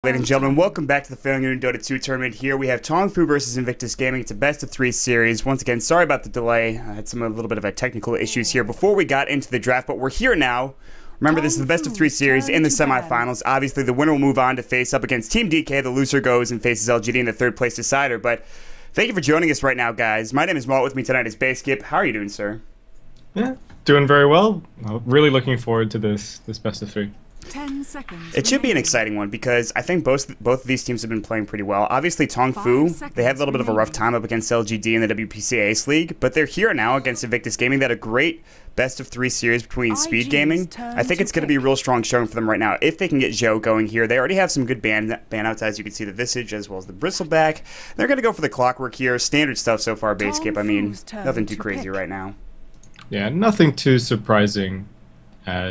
Ladies and gentlemen, welcome back to the Fengyun Dota 2 tournament. Here we have Tongfu versus Invictus Gaming. It's a best-of-3 series. Once again, sorry about the delay. I had a little bit of technical issues here before we got into the draft, but we're here now. Remember, this is the best-of-3 series in the semifinals. Obviously, the winner will move on to face up against Team DK. The loser goes and faces LGD in the third-place decider. But thank you for joining us right now, guys. My name is Malt. With me tonight is Baskip. How are you doing, sir? Yeah, doing very well. Really looking forward to this best-of-3. 10 seconds. It should be an exciting one because I think both of these teams have been playing pretty well. Obviously, Tongfu, they had a little bit of a rough time up against LGD in the WPC Ace League, but they're here now against Invictus Gaming. They had a great best-of-3 series between Speed Gaming. I think it's going to be a real strong showing for them right now if they can get Zhou going here. They already have some good ban-outs, as you can see, the Visage as well as the Bristleback. They're going to go for the Clockwork here. Standard stuff so far, Baseskip. I mean, nothing too crazy right now. Yeah, nothing too surprising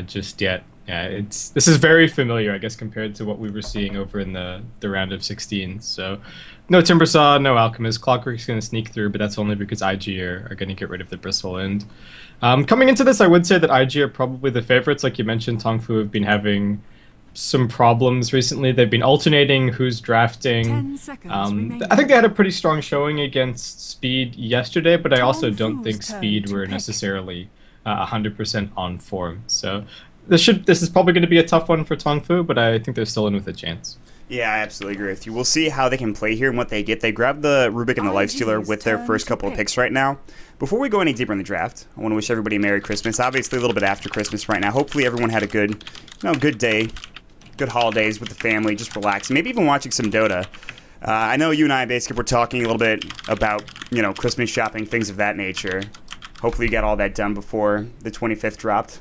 just yet. Yeah, this is very familiar, I guess, compared to what we were seeing over in the round of 16. So, no Timbersaw, no Alchemist. Clockwork's going to sneak through, but that's only because IG are going to get rid of the Bristle. And coming into this, I would say that IG are probably the favorites. Like you mentioned, Tongfu have been having some problems recently. They've been alternating who's drafting. 10 seconds I think they had a pretty strong showing against Speed yesterday, but I also don't think Speed were necessarily 100% on form. So this is probably going to be a tough one for Tongfu, but I think they're still in with a chance. Yeah, I absolutely agree with you. We'll see how they can play here and what they get. They grabbed the Rubik and the Lifestealer with their first couple of picks right now. Before we go any deeper in the draft, I want to wish everybody a Merry Christmas. Obviously, a little bit after Christmas right now. Hopefully, everyone had a good day, good holidays with the family, just relaxing, maybe even watching some Dota. I know you and I basically were talking a little bit about, Christmas shopping, things of that nature. Hopefully, you got all that done before the 25th dropped.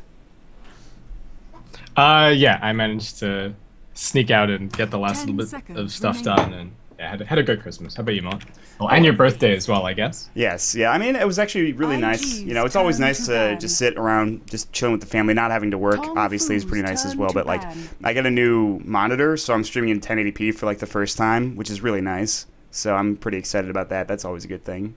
Yeah, I managed to sneak out and get the last little bit of stuff done, and yeah, had a good Christmas. How about you, Mont? Oh, and your birthday as well, I guess. Yes, yeah. I mean, it was actually really nice. It's always nice to just sit around, just chilling with the family, not having to work. Obviously, is pretty nice as well. But like, I got a new monitor, so I'm streaming in 1080p for like the first time, which is really nice. So I'm pretty excited about that. That's always a good thing.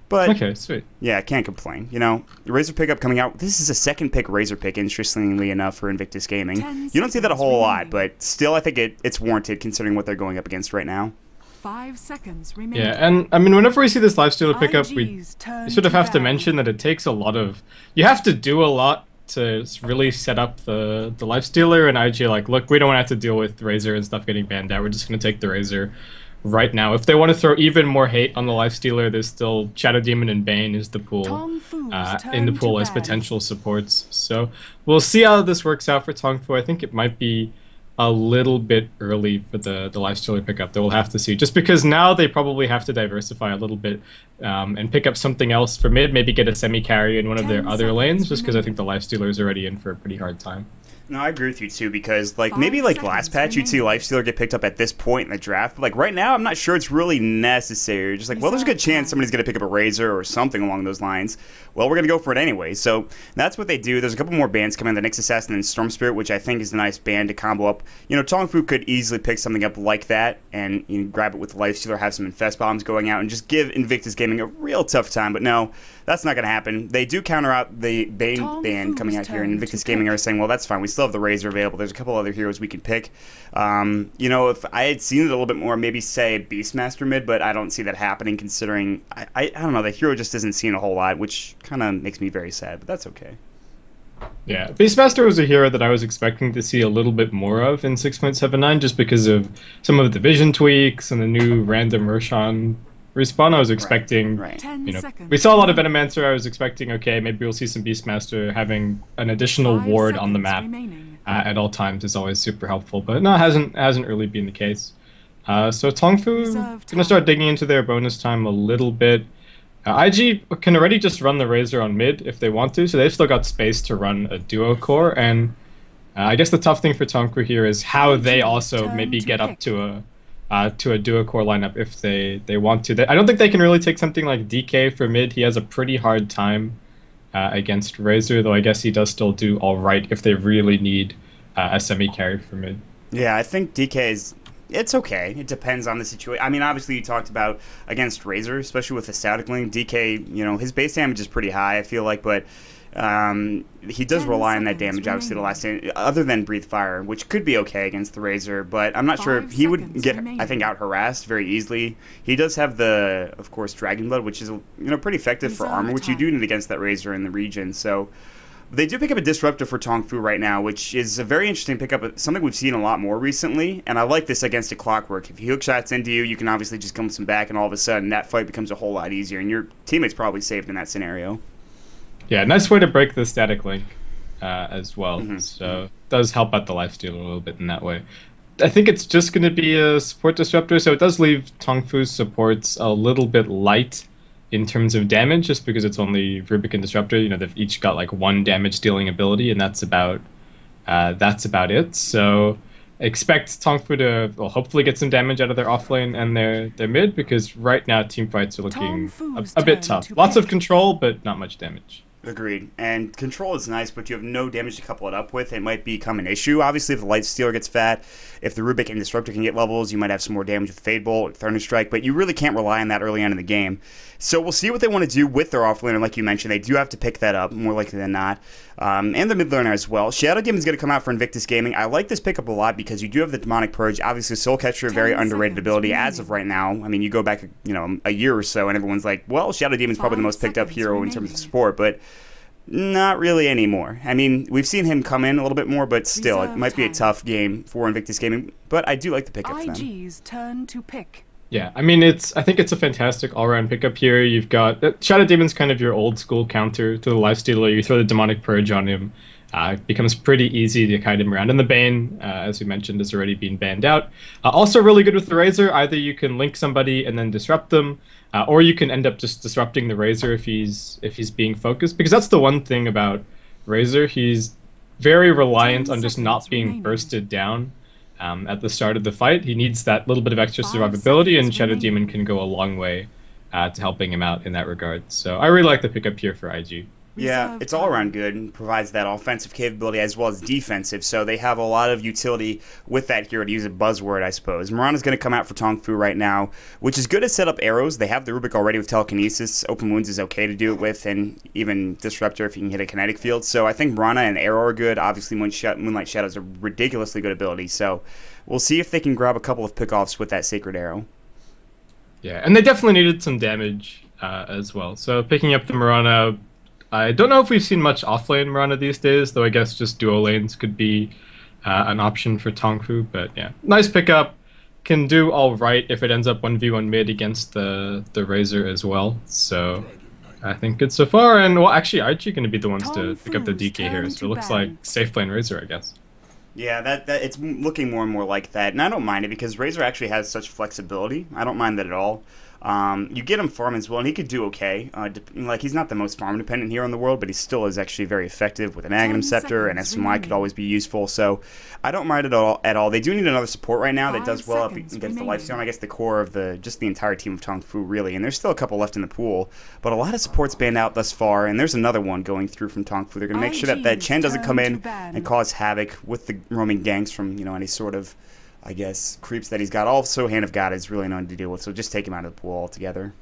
But okay, sweet. Yeah, I can't complain. The Razor pickup coming out. This is a second pick Razor pick, interestingly enough, for Invictus Gaming. You don't see that a whole lot, but still, I think it's warranted considering what they're going up against right now. 5 seconds remaining. Yeah, and I mean, whenever we see this Lifestealer pickup, we sort of have to mention that it takes a lot of. You have to do a lot to really set up the Lifestealer, and IG like, look, we don't want to have to deal with Razor and stuff getting banned out. We're just going to take the Razor right now. If they want to throw even more hate on the Lifestealer, there's still Shadow Demon and Bane is the pool in the pool as potential supports. So we'll see how this works out for Tongfu. I think it might be a little bit early for the Lifestealer pickup. That we'll have to see. Just because now they probably have to diversify a little bit and pick up something else for mid. Maybe get a semi-carry in one of their other lanes, just because I think the Lifestealer is already in for a pretty hard time. No, I agree with you too, because maybe last patch you'd see Lifestealer get picked up at this point in the draft, but right now I'm not sure it's really necessary. Just well, there's a good chance somebody's going to pick up a Razor or something along those lines. Well, we're going to go for it anyway. So that's what they do. There's a couple more bans coming, the Nyx Assassin and Storm Spirit, which I think is a nice ban to combo up. Tongfu could easily pick something up like that and grab it with Lifestealer, have some Infest Bombs going out, and just give Invictus Gaming a real tough time. But no, that's not going to happen. They do counter out the Bane ban coming out here, and Invictus Gaming are saying, well, that's fine. We still have the Razor available. There's a couple other heroes we can pick. If I had seen it a little bit more, maybe say Beastmaster mid, but I don't see that happening considering, I don't know, the hero just isn't seen a whole lot, which kind of makes me very sad, but that's okay. Yeah, Beastmaster was a hero that I was expecting to see a little bit more of in 6.79 just because of some of the vision tweaks and the new random Roshan respawn. I was expecting, we saw a lot of Venomancer. I was expecting, okay, maybe we'll see some Beastmaster. Having an additional ward on the map at all times is always super helpful, but no, it hasn't really been the case. So Tongfu gonna start digging into their bonus time a little bit. IG can already just run the Razor on mid if they want to, so they've still got space to run a duo core, and I guess the tough thing for Tongfu here is how they also maybe get up to a duo core lineup if they want to. I don't think they can really take something like DK for mid. He has a pretty hard time against Razor, though I guess he does still do all right if they really need a semi-carry for mid. Yeah, I think DK it's okay. It depends on the situation. I mean, obviously you talked about against Razor, especially with the static link. DK, his base damage is pretty high, I feel like, but He does rely on that damage, obviously, the last stand, other than Breathe Fire, which could be okay against the Razor, but I'm not sure. He would get, I think, out-harassed very easily. He does have the, of course, Dragon Blood, which is, pretty effective for armor, which you do need against that Razor in the region, so... They do pick up a Disruptor for Tongfu right now, which is a very interesting pickup, something we've seen a lot more recently, and I like this against a Clockwork. If he hook shots into you, you can obviously just come some back, and all of a sudden that fight becomes a whole lot easier, and your teammate's probably saved in that scenario. Yeah, nice way to break the static link as well, so it does help out the lifesteal a little bit in that way. I think it's just going to be a support Disruptor, so it does leave Tongfu's supports a little bit light in terms of damage, just because it's only Rubik and Disruptor. They've each got like 1 damage dealing ability, and that's about it. So expect Tongfu to hopefully get some damage out of their offlane and their mid, because right now team fights are looking a bit tough. Lots of control, but not much damage. Agreed. And control is nice, but you have no damage to couple it up with. It might become an issue. Obviously, if the Light Stealer gets fat, if the Rubik and Disruptor can get levels, you might have some more damage with Fade Bolt or Thunderstrike, but you really can't rely on that early on in the game. So we'll see what they want to do with their offlaner. Like you mentioned, they do have to pick that up, more likely than not. And the mid laner as well. Shadow Demon's going to come out for Invictus Gaming. I like this pickup a lot because you do have the Demonic Purge. Obviously, Soul Catcher, a very underrated ability as of right now. I mean, you go back, a year or so, and everyone's like, well, Shadow Demon's probably the most picked up hero in terms of support, but not really anymore. I mean, we've seen him come in a little bit more, but still, it might be a tough game for Invictus Gaming. But I do like the pickup for them. IG's turn to pick. Yeah, I mean, I think it's a fantastic all-around pickup here. You've got Shadow Demon's kind of your old-school counter to the Lifestealer. You throw the Demonic Purge on him. It becomes pretty easy to kite him around. And the Bane, as we mentioned, has already been banned out. Also really good with the Razor. Either you can link somebody and then disrupt them, or you can end up just disrupting the Razor if he's being focused. Because that's the one thing about Razor. He's very reliant on just not being bursted down at the start of the fight. He needs that little bit of extra survivability, and Shadow Demon can go a long way to helping him out in that regard. So I really like the pickup here for IG. Yeah, it's all around good and provides that offensive capability as well as defensive, so they have a lot of utility with that hero, to use a buzzword, I suppose. Mirana's going to come out for Tongfu right now, which is good to set up arrows. They have the Rubik already with Telekinesis. Open Wounds is okay to do it with, and even Disruptor if you can hit a kinetic field. So I think Mirana and Arrow are good. Obviously, Moonlight Shadow is a ridiculously good ability, so we'll see if they can grab a couple of pickoffs with that Sacred Arrow. Yeah, and they definitely needed some damage as well. So picking up the Mirana, I don't know if we've seen much offlane Mirana these days, though I guess just duo lanes could be an option for Tongfu. But yeah, nice pickup. Can do all right if it ends up 1v1 mid against the Razor as well. So I think good so far. And well, actually, IG going to be the ones to pick up the DK here. So it looks like safe lane Razor, I guess. Yeah, that it's looking more and more like that, and I don't mind it because Razor actually has such flexibility. I don't mind that at all. You get him farm as well, and he could do okay. Like, he's not the most farm-dependent hero in the world, but he still is actually very effective with an Aghanim Scepter, and SMY could always be useful, so I don't mind it at all. They do need another support right now that does well up against the Lifesteal, I guess the core of just the entire team of Tongfu, really, and there's still a couple left in the pool, but a lot of support's banned out thus far, and there's another one going through from Tongfu. They're going to make sure that Chen doesn't come in and cause havoc with the roaming ganks from, any sort of, I guess, creeps that he's got. Also, Hand of God is really known to deal with, so just take him out of the pool altogether.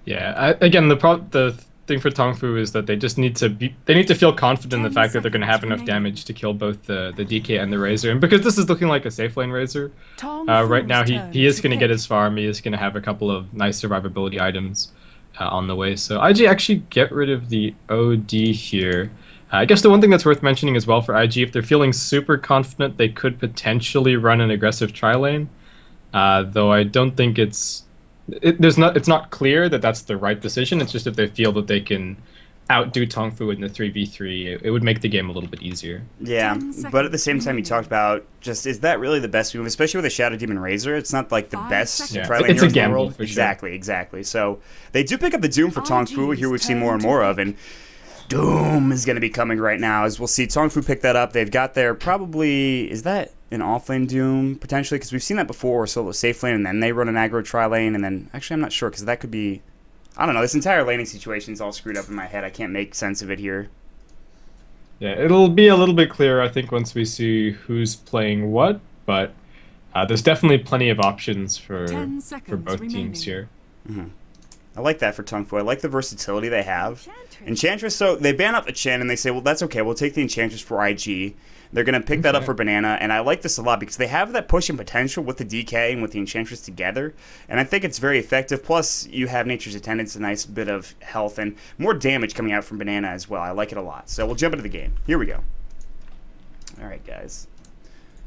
Yeah, again, the thing for Tongfu is that they just need to feel confident in the fact that they're going to have enough damage to kill both the DK and the Razor. And because this is looking like a safe lane Razor, right now he is going to get his farm. He is going to have a couple of nice survivability items on the way. So IG actually get rid of the OD here. I guess the one thing that's worth mentioning as well for IG, if they're feeling super confident, they could potentially run an aggressive tri-lane, though I don't think it's not clear that that's the right decision. It's just if they feel that they can outdo Tongfu in the 3v3, it would make the game a little bit easier. Yeah, but at the same time, you talked about is that really the best move, especially with a Shadow Demon Razor? It's not like the best tri-lane it's a gamble for sure. Exactly. So they do pick up the Doom for Tongfu. Here we've seen more and more of, and Doom is going to be coming right now, as we'll see Tongfu pick that up. They've got their probably, is that an offlane Doom, potentially? Because we've seen that before, solo safe lane, and then they run an aggro tri-lane, and then, actually I'm not sure, because that could be, I don't know, this entire laning situation is all screwed up in my head. I can't make sense of it here. Yeah, it'll be a little bit clearer, I think, once we see who's playing what, but there's definitely plenty of options for both teams here. I like that for Tongfu. I like the versatility they have. Enchantress, so they ban out the Chen, and they say, well, that's okay. We'll take the Enchantress for IG. They're going to pick that up for Banana, and I like this a lot because they have that pushing potential with the DK and with the Enchantress together, and I think it's very effective. Plus, you have Nature's Attendance, a nice bit of health, and more damage coming out from Banana as well. I like it a lot. So we'll jump into the game. Here we go. All right, guys.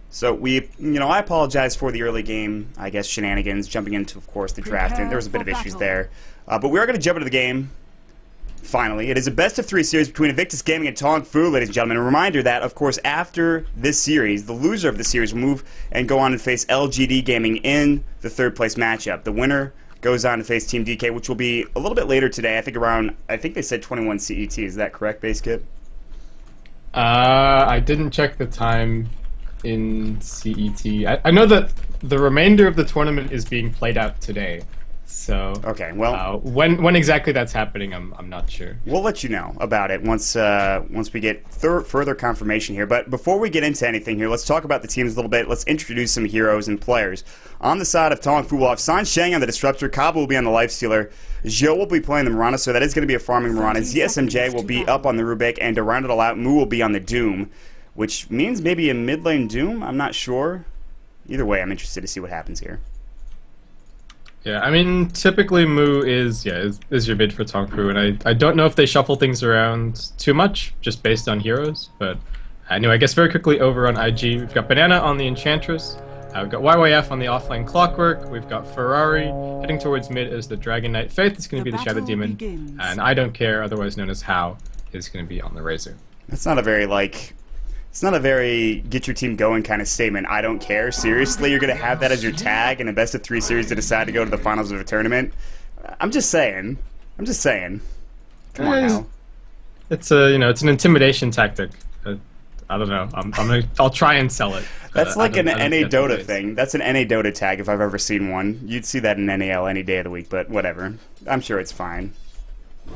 So I apologize for the early game, I guess, shenanigans, jumping into, of course, the draft, and there was a bit of issues there. But we are going to jump into the game. Finally, it is a best-of-3 series between Invictus Gaming and Tongfu, ladies and gentlemen. A reminder that, of course, after this series, the loser of the series will move and go on and face LGD Gaming in the third-place matchup. The winner goes on to face Team DK, which will be a little bit later today. I think they said 21 CET. Is that correct, Baseskip? I didn't check the time in CET. I know that the remainder of the tournament is being played out today. So okay, well, when exactly that's happening, I'm not sure. We'll let you know about it once we get further confirmation here. But before we get into anything here, let's talk about the teams a little bit. Let's introduce some heroes and players. On the side of Tongfu, we'll have San Sheng on the Disruptor, Kabu will be on the Lifestealer, Zhou will be playing the Mirana, so that is going to be a farming Mirana. ZSMJ will be up on the Rubik, and to round it all out, Mu will be on the Doom, which means maybe a mid lane Doom. I'm not sure. Either way, I'm interested to see what happens here. Yeah, I mean, typically Mu is your bid for Tongfu, and I don't know if they shuffle things around too much, just based on heroes, but anyway, I guess very quickly over on IG, we've got Banana on the Enchantress, we've got YYF on the offline Clockwork, we've got Ferrari heading towards mid as the Dragon Knight, Faith is going to be the Shadow Demon, and I Don't Care, otherwise known as How, is going to be on the Razor. That's not a very, it's not a very get your team going kind of statement. I don't care. Seriously, you're going to have that as your tag in a best-of-3 series to decide to go to the finals of a tournament? I'm just saying. Come on now. It's it's an intimidation tactic. I don't know. I'll try and sell it. That's like an NA Dota thing. That's an NA Dota tag if I've ever seen one. You'd see that in NAL any day of the week, but whatever. I'm sure it's fine.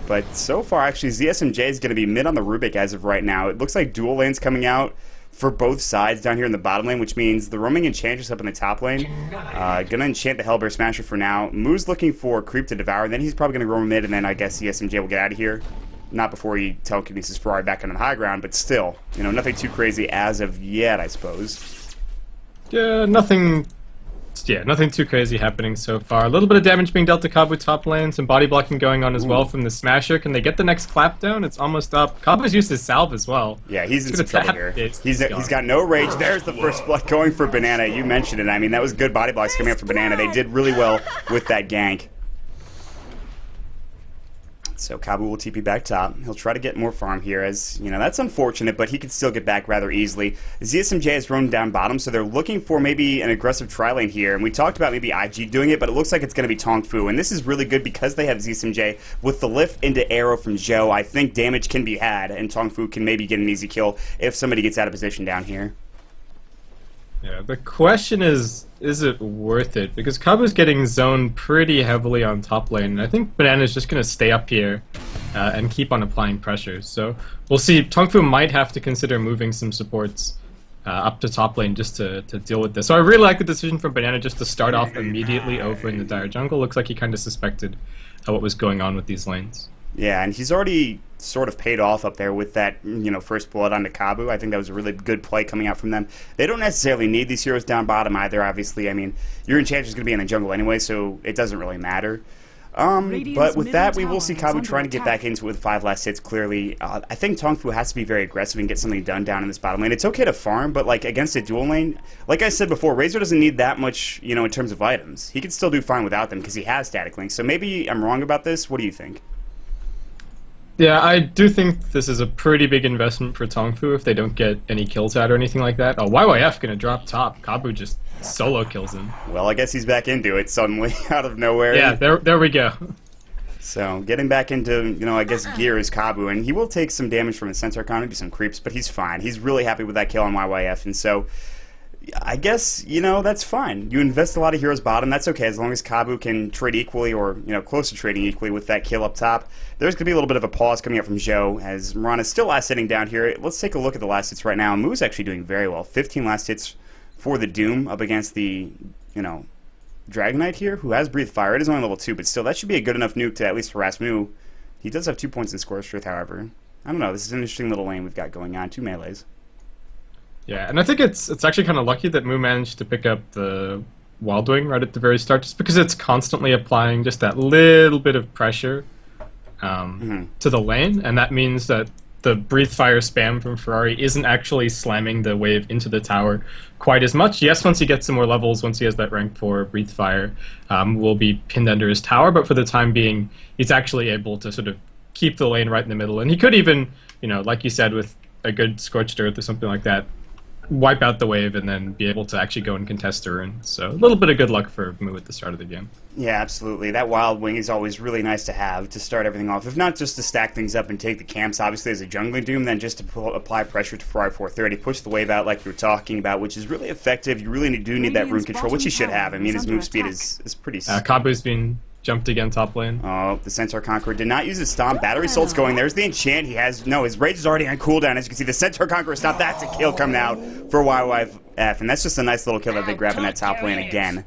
But so far, actually, ZSMJ is going to be mid on the Rubik as of right now. It looks like dual lanes coming out for both sides down here in the bottom lane, which means the roaming Enchantress up in the top lane. Going to enchant the Hellbear Smasher for now. Moo's looking for Creep to Devour, and then he's probably going to roam mid, and then I guess ZSMJ will get out of here. Not before he telekinesis Ferrari back on the high ground, but still, nothing too crazy as of yet, I suppose. Yeah, nothing too crazy happening so far. A little bit of damage being dealt to Kabu top lane, some body blocking going on as well from the Smasher. Can they get the next clap down? It's almost up. Kabu's used his salve as well. Yeah, he's in some trouble here. He's got no rage. There's the first blood going for Banana. You mentioned it. I mean, that was good body blocks coming up for Banana. They did really well with that gank. So Kabu will TP back top. He'll try to get more farm here as, that's unfortunate, but he can still get back rather easily. ZSMJ has run down bottom, so they're looking for maybe an aggressive tri-lane here. And we talked about maybe IG doing it, but it looks like it's going to be Tongfu. And this is really good because they have ZSMJ. With the lift into arrow from Zhou, I think damage can be had, and Tongfu can maybe get an easy kill if somebody gets out of position down here. Yeah, the question is it worth it? Because Kabu's getting zoned pretty heavily on top lane, and I think Banana's just going to stay up here and keep on applying pressure. So we'll see. Tongfu might have to consider moving some supports up to top lane just to deal with this. So I really like the decision from Banana just to start off immediately over in the dire jungle. Looks like he kind of suspected what was going on with these lanes. Yeah, and he's already sort of paid off up there with that, first blood onto Kabu. I think that was a really good play coming out from them. They don't necessarily need these heroes down bottom either, obviously. I mean, your Enchantress is going to be in the jungle anyway, so it doesn't really matter. But with that, we will see Kabu trying to get back into it with 5 last hits, clearly. I think Tongfu has to be very aggressive and get something done down in this bottom lane. It's okay to farm, but, against a dual lane, like I said before, Razor doesn't need that much, in terms of items. He can still do fine without them because he has static links. So maybe I'm wrong about this. What do you think? Yeah, I do think this is a pretty big investment for Tongfu if they don't get any kills out or anything like that. Oh, YYF gonna drop top. Kabu just solo kills him. Well, I guess he's back into it suddenly, out of nowhere. Yeah, there we go. So, getting back into, I guess gear is Kabu, and he will take some damage from his Centaur Con, maybe some creeps, but he's fine. He's really happy with that kill on YYF, and so I guess, that's fine. You invest a lot of heroes bottom, that's okay, as long as Kabu can trade equally or, close to trading equally with that kill up top. There's going to be a little bit of a pause coming up from Zhou, as Mirana's still last hitting down here. Let's take a look at the last hits right now. Moo's actually doing very well. 15 last hits for the Doom up against the, Dragon Knight here, who has Breathe Fire. It is only level 2, but still, that should be a good enough nuke to at least harass Mu. He does have 2 points in Scorched Earth, however. I don't know, this is an interesting little lane we've got going on. 2 melees. Yeah, and I think it's actually kind of lucky that Mu managed to pick up the Wild Wing right at the very start, just because it's constantly applying just that little bit of pressure to the lane, and that means that the Breathe Fire spam from Ferrari isn't actually slamming the wave into the tower quite as much. Yes, once he gets some more levels, once he has that rank 4 Breathe Fire, will be pinned under his tower, but for the time being, he's actually able to sort of keep the lane right in the middle, and he could even, you know, like you said, with a good Scorched Earth or something like that, wipe out the wave and then be able to actually go and contest the rune. So a little bit of good luck for Mu at the start of the game. Yeah, absolutely. That Wild Wing is always really nice to have to start everything off. If not just to stack things up and take the camps, obviously, as a jungling Doom, then just to apply pressure to Ferrari 430, push the wave out like we were talking about, which is really effective. You really do need that rune control, which he should have. I mean, his move speed is pretty... Kabu's been jumped again top lane. Oh, the Centaur Conqueror did not use his stomp. Battery Salt's going. There's the enchant. He has... No, his rage is already on cooldown. As you can see, the Centaur Conqueror stopped. That's a kill coming out for YYF. And that's just a nice little kill that they grab in that top lane again.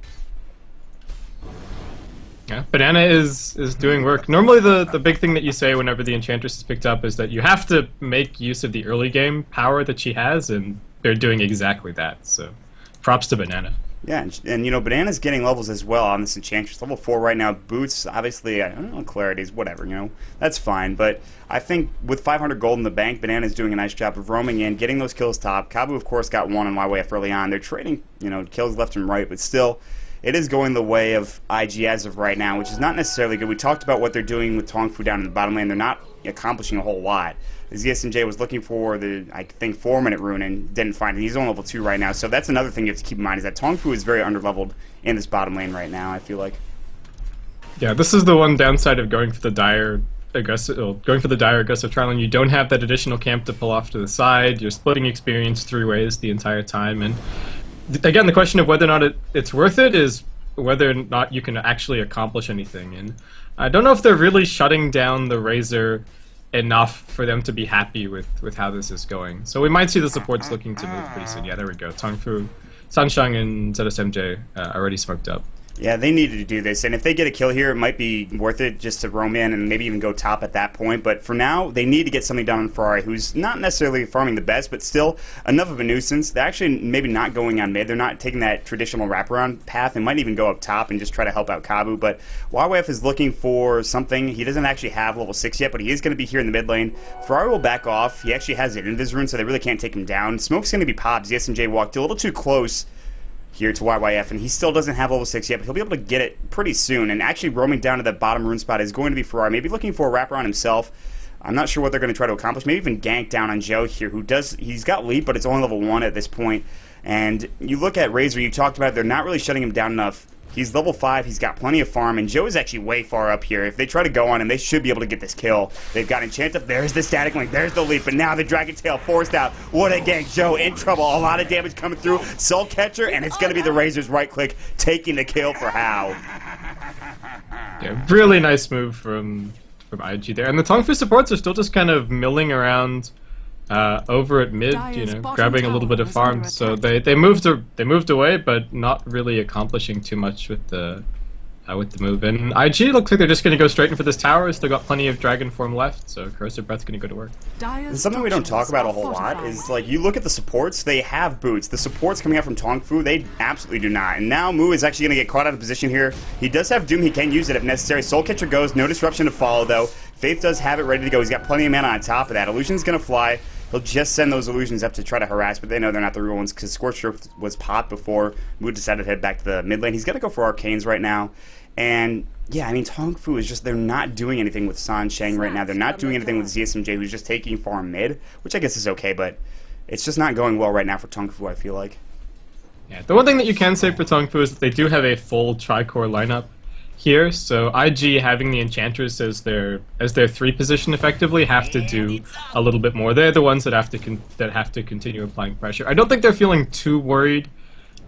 Yeah, Banana is doing work. Normally the big thing that you say whenever the Enchantress is picked up is that you have to make use of the early game power that she has, and they're doing exactly that. So props to Banana. Yeah, and you know, Banana's getting levels as well on this Enchantress. Level 4 right now. Boots, obviously, I don't know, Clarities, whatever, you know. That's fine, but I think with 500 gold in the bank, Banana's doing a nice job of roaming in, getting those kills top. Kabu, of course, got one on YYF early on. They're trading, you know, kills left and right, but still, it is going the way of IG as of right now, which is not necessarily good. We talked about what they're doing with Tongfu down in the bottom lane. They're not accomplishing a whole lot. ZSMJ was looking for the, I think, 4-minute rune and didn't find it. He's on level 2 right now, so that's another thing you have to keep in mind, is that Tongfu is very underleveled in this bottom lane right now, I feel like. Yeah, this is the one downside of going for the dire aggressive trial, and you don't have that additional camp to pull off to the side. You're splitting experience 3 ways the entire time, and again, the question of whether or not it's worth it is whether or not you can actually accomplish anything. And I don't know if they're really shutting down the Razor enough for them to be happy with how this is going. So we might see the supports looking to move pretty soon. Yeah, there we go. Tongfu, Sanshang, and ZSMJ already smoked up. Yeah, they needed to do this, and if they get a kill here, it might be worth it just to roam in and maybe even go top at that point. But for now, they need to get something done on Ferrari, who's not necessarily farming the best, but still enough of a nuisance. They're actually maybe not going on mid. They're not taking that traditional wraparound path. They might even go up top and just try to help out Kabu. But YYF is looking for something. He doesn't actually have level 6 yet, but he is going to be here in the mid lane. Ferrari will back off. He actually has an invis rune, so they really can't take him down. Smoke's going to be popped. ZSMJ walked a little too close here to YYF, and he still doesn't have level 6 yet, but he'll be able to get it pretty soon. And actually roaming down to that bottom rune spot is going to be Ferrari, maybe looking for a wraparound himself. I'm not sure what they're going to try to accomplish. Maybe even gank down on Joe here, he's got leap, but it's only level 1 at this point. And you look at Razor, you talked about it, they're not really shutting him down enough. He's level 5, he's got plenty of farm, and Joe is actually way far up here. If they try to go on him, they should be able to get this kill. They've got Enchant up, there's the Static Link, there's the leap, but now the Dragon Tail forced out. What a gank, Joe in trouble, a lot of damage coming through. Soul Catcher, and it's going to be the Razor's right click taking the kill for How. Yeah, really nice move from IG there. And the Tongfu supports are still just kind of milling around over at mid, you know, grabbing a little bit of farm. So they moved away, but not really accomplishing too much with the move. And IG looks like they're just going to go straight in for this tower. Still got plenty of dragon form left, so Corrosive Breath's going to go to work. Something we don't talk about a whole lot is, like, you look at the supports, they have boots. The supports coming out from Tongfu, they absolutely do not. And now Mu is actually going to get caught out of position here. He does have Doom, he can use it if necessary. Soul Catcher goes, no disruption to follow though. Faith does have it ready to go. He's got plenty of mana on top of that. Illusion's going to fly. He'll just send those illusions up to try to harass, but they know they're not the real ones because Scorched Earth was popped before Mu decided to head back to the mid lane. He's got to go for Arcanes right now. And yeah, I mean, Tongfu is just, they're not doing anything with San Shang right now. They're not doing anything with ZSMJ, who's just taking farm mid, which I guess is okay, but it's just not going well right now for Tongfu, I feel like. Yeah, the one thing that you can say for Tongfu is that they do have a full tri-core lineup here, so IG having the Enchantress as their 3 position effectively have to do a little bit more. They're the ones that have to continue applying pressure. I don't think they're feeling too worried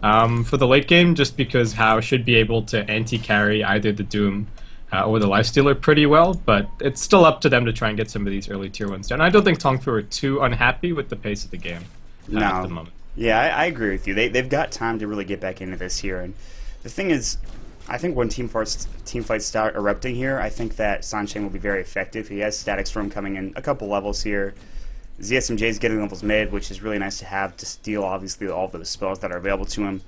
for the late game, just because How should be able to anti-carry either the Doom or the Lifestealer pretty well, but it's still up to them to try and get some of these early tier 1s done. I don't think Tongfu are too unhappy with the pace of the game at the moment. Yeah, I agree with you. They've got time to really get back into this here, and the thing is, I think when team fights start erupting here, I think that Sansheng will be very effective. He has Static Storm coming in a couple levels here. ZSMJ is getting levels mid, which is really nice to have to steal, obviously, all of those spells that are available to him.